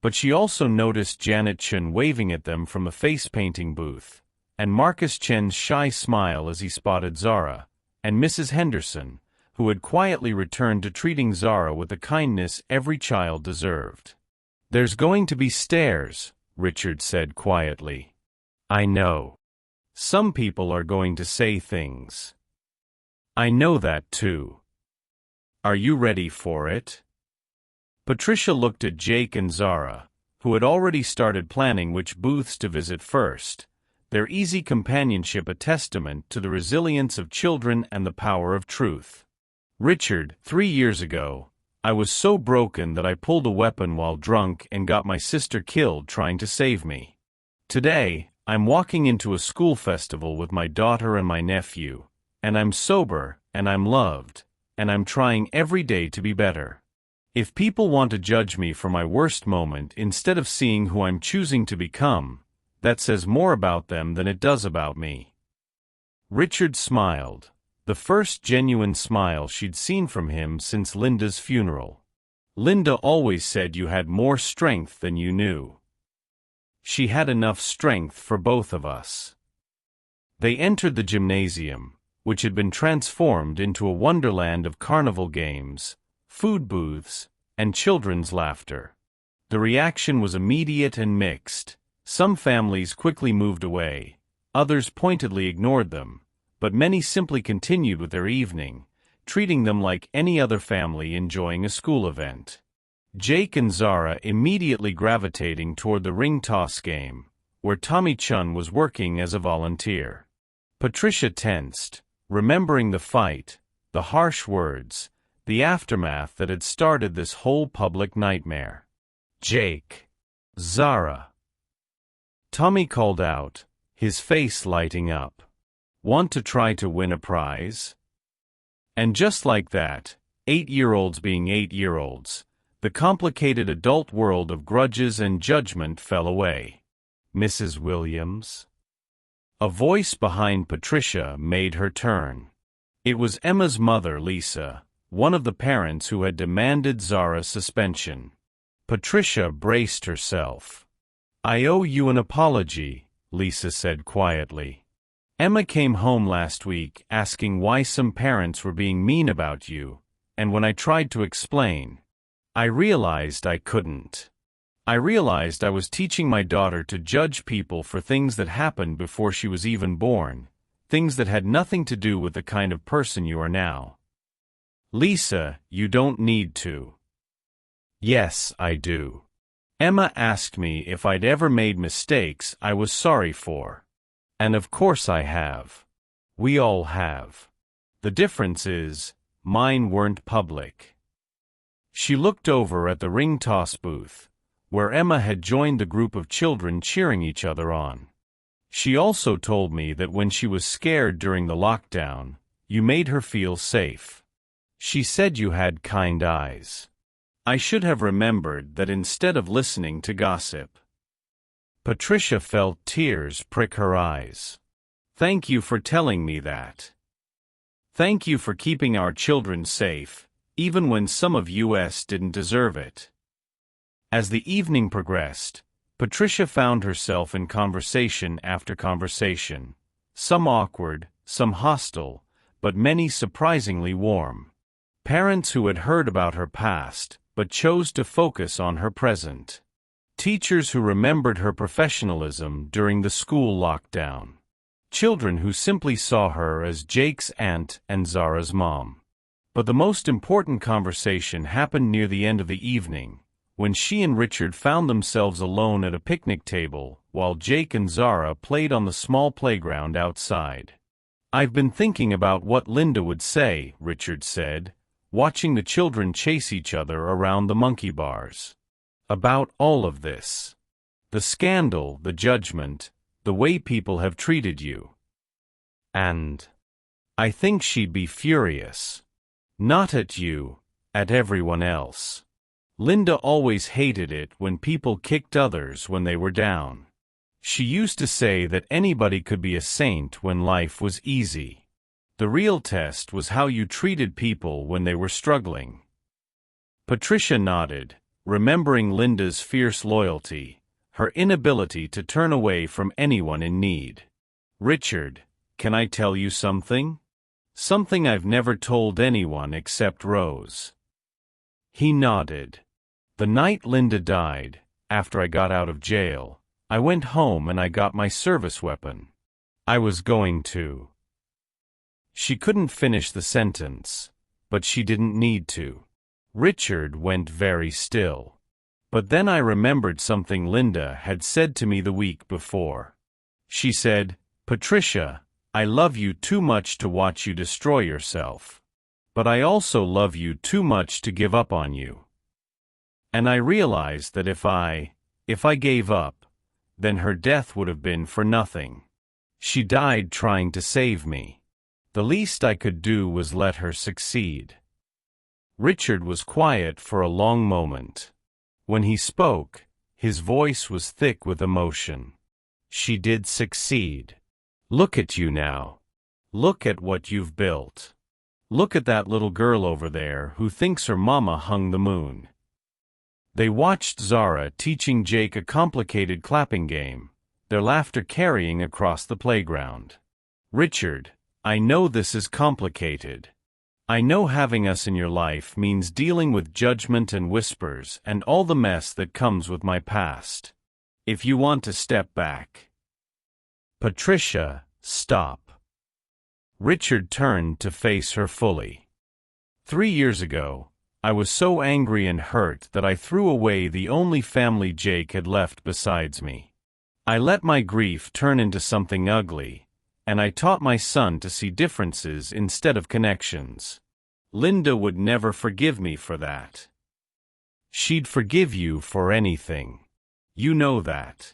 But she also noticed Janet Chen waving at them from a face-painting booth, and Marcus Chen's shy smile as he spotted Zara, and Mrs. Henderson, who had quietly returned to treating Zara with the kindness every child deserved. "There's going to be stairs," Richard said quietly. "I know. Some people are going to say things. I know that too. Are you ready for it?" Patricia looked at Jake and Zara, who had already started planning which booths to visit first, their easy companionship a testament to the resilience of children and the power of truth. "Richard, 3 years ago, I was so broken that I pulled a weapon while drunk and got my sister killed trying to save me. Today, I'm walking into a school festival with my daughter and my nephew, and I'm sober, and I'm loved, and I'm trying every day to be better. If people want to judge me for my worst moment instead of seeing who I'm choosing to become, that says more about them than it does about me." Richard smiled, the first genuine smile she'd seen from him since Linda's funeral. "Linda always said you had more strength than you knew. She had enough strength for both of us." They entered the gymnasium, which had been transformed into a wonderland of carnival games, food booths, and children's laughter. The reaction was immediate and mixed. Some families quickly moved away, others pointedly ignored them, but many simply continued with their evening, treating them like any other family enjoying a school event. Jake and Zara immediately gravitating toward the ring toss game, where Tommy Chun was working as a volunteer. Patricia tensed, remembering the fight, the harsh words, the aftermath that had started this whole public nightmare. "Jake! Zara!" Tommy called out, his face lighting up. "Want to try to win a prize?" And just like that, 8-year-olds being 8-year-olds, the complicated adult world of grudges and judgment fell away. "Mrs. Williams?" A voice behind Patricia made her turn. It was Emma's mother, Lisa, one of the parents who had demanded Zara's suspension. Patricia braced herself. "I owe you an apology," Lisa said quietly. "Emma came home last week asking why some parents were being mean about you, and when I tried to explain, I realized I couldn't. I realized I was teaching my daughter to judge people for things that happened before she was even born, things that had nothing to do with the kind of person you are now." "Lisa, you don't need to." "Yes, I do. Emma asked me if I'd ever made mistakes I was sorry for. And of course I have. We all have. The difference is, mine weren't public." She looked over at the ring toss booth, where Emma had joined the group of children cheering each other on. "She also told me that when she was scared during the lockdown, you made her feel safe. She said you had kind eyes." I should have remembered that instead of listening to gossip. Patricia felt tears prick her eyes. Thank you for telling me that. Thank you for keeping our children safe, even when some of us didn't deserve it. As the evening progressed, Patricia found herself in conversation after conversation, some awkward, some hostile, but many surprisingly warm. Parents who had heard about her past, but chose to focus on her present. Teachers who remembered her professionalism during the school lockdown. Children who simply saw her as Jake's aunt and Zara's mom. But the most important conversation happened near the end of the evening, when she and Richard found themselves alone at a picnic table while Jake and Zara played on the small playground outside. I've been thinking about what Linda would say, Richard said, watching the children chase each other around the monkey bars. About all of this. The scandal, the judgment, the way people have treated you. And I think she'd be furious. Not at you, at everyone else. Linda always hated it when people kicked others when they were down. She used to say that anybody could be a saint when life was easy. The real test was how you treated people when they were struggling. Patricia nodded, remembering Linda's fierce loyalty, her inability to turn away from anyone in need. Richard, can I tell you something? Something I've never told anyone except Rose. He nodded. The night Linda died, after I got out of jail, I went home and I got my service weapon. I was going to. She couldn't finish the sentence, but she didn't need to. Richard went very still. But then I remembered something Linda had said to me the week before. She said, Patricia, I love you too much to watch you destroy yourself. But I also love you too much to give up on you. And I realized that if I gave up, then her death would have been for nothing. She died trying to save me. The least I could do was let her succeed. Richard was quiet for a long moment. When he spoke, his voice was thick with emotion. She did succeed. Look at you now. Look at what you've built. Look at that little girl over there who thinks her mama hung the moon. They watched Zara teaching Jake a complicated clapping game, their laughter carrying across the playground. Richard, I know this is complicated. I know having us in your life means dealing with judgment and whispers and all the mess that comes with my past. If you want to step back. Patricia, stop. Richard turned to face her fully. 3 years ago, I was so angry and hurt that I threw away the only family Jake had left besides me. I let my grief turn into something ugly, and I taught my son to see differences instead of connections. Linda would never forgive me for that. She'd forgive you for anything. You know that.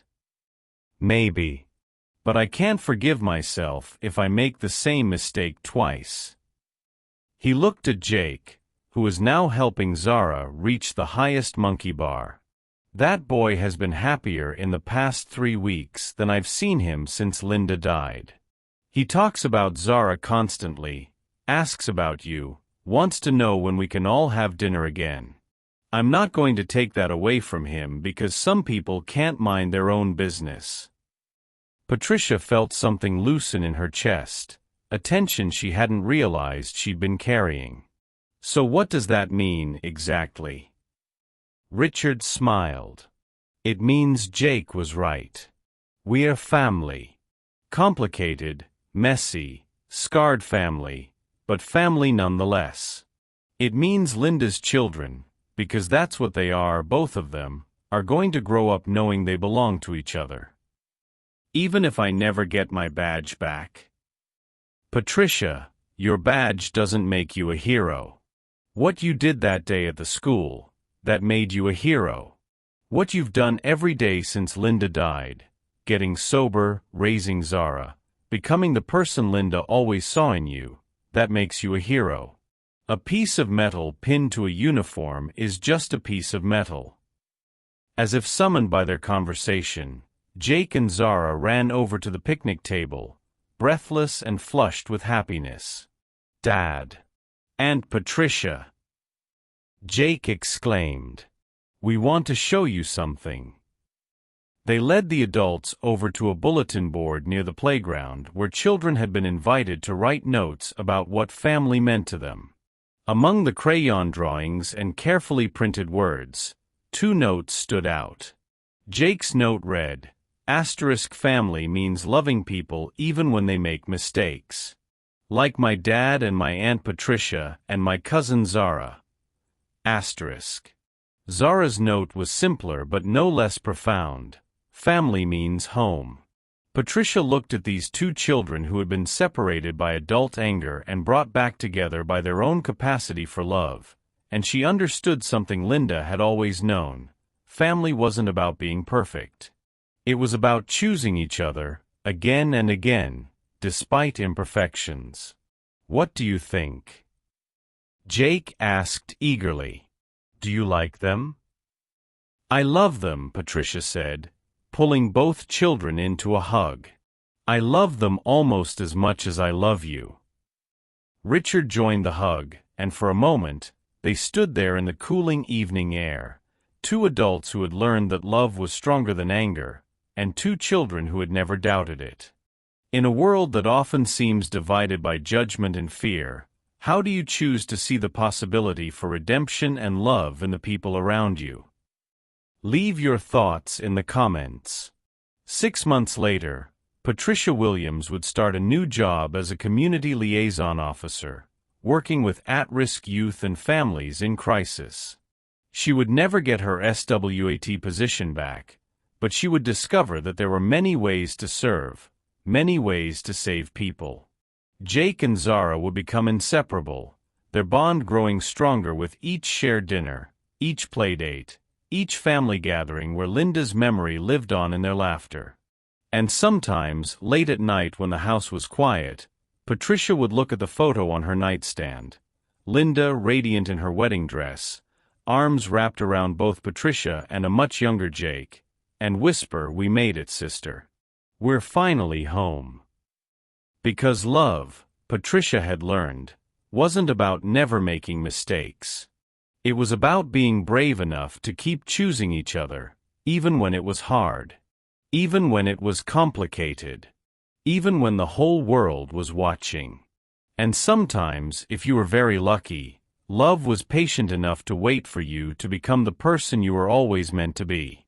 Maybe. But I can't forgive myself if I make the same mistake twice. He looked at Jake, who was now helping Zara reach the highest monkey bar. That boy has been happier in the past 3 weeks than I've seen him since Linda died. He talks about Zara constantly, asks about you, wants to know when we can all have dinner again. I'm not going to take that away from him because some people can't mind their own business. Patricia felt something loosen in her chest, a tension she hadn't realized she'd been carrying. So what does that mean, exactly? Richard smiled. It means Jake was right. We're family. Complicated, messy, scarred family, but family nonetheless. It means Linda's children, because that's what they are, both of them, are going to grow up knowing they belong to each other. Even if I never get my badge back. Patricia, your badge doesn't make you a hero. What you did that day at the school, that made you a hero. What you've done every day since Linda died, getting sober, raising Zara, becoming the person Linda always saw in you, that makes you a hero. A piece of metal pinned to a uniform is just a piece of metal. As if summoned by their conversation, Jake and Zara ran over to the picnic table, breathless and flushed with happiness. "Dad! Aunt Patricia!" Jake exclaimed. "We want to show you something." They led the adults over to a bulletin board near the playground where children had been invited to write notes about what family meant to them. Among the crayon drawings and carefully printed words, 2 notes stood out. Jake's note read, "Family means loving people even when they make mistakes. Like my dad and my Aunt Patricia and my cousin Zara." Zara's note was simpler but no less profound. "Family means home." Patricia looked at these 2 children who had been separated by adult anger and brought back together by their own capacity for love, and she understood something Linda had always known. Family wasn't about being perfect. It was about choosing each other, again and again, despite imperfections. "What do you think?" Jake asked eagerly. "Do you like them?" "I love them," Patricia said, pulling both children into a hug. "I love them almost as much as I love you." Richard joined the hug, and for a moment, they stood there in the cooling evening air, 2 adults who had learned that love was stronger than anger, and 2 children who had never doubted it. In a world that often seems divided by judgment and fear, how do you choose to see the possibility for redemption and love in the people around you? Leave your thoughts in the comments. 6 months later, Patricia Williams would start a new job as a community liaison officer, working with at-risk youth and families in crisis. She would never get her S.W.A.T position back, but she would discover that there were many ways to serve, many ways to save people. Jake and Zara would become inseparable, their bond growing stronger with each shared dinner, each playdate, each family gathering where Linda's memory lived on in their laughter. And sometimes, late at night when the house was quiet, Patricia would look at the photo on her nightstand. Linda, radiant in her wedding dress, arms wrapped around both Patricia and a much younger Jake, and whisper, "We made it, sister. We're finally home." Because love, Patricia had learned, wasn't about never making mistakes. It was about being brave enough to keep choosing each other, even when it was hard, even when it was complicated, even when the whole world was watching. And sometimes, if you were very lucky, love was patient enough to wait for you to become the person you were always meant to be.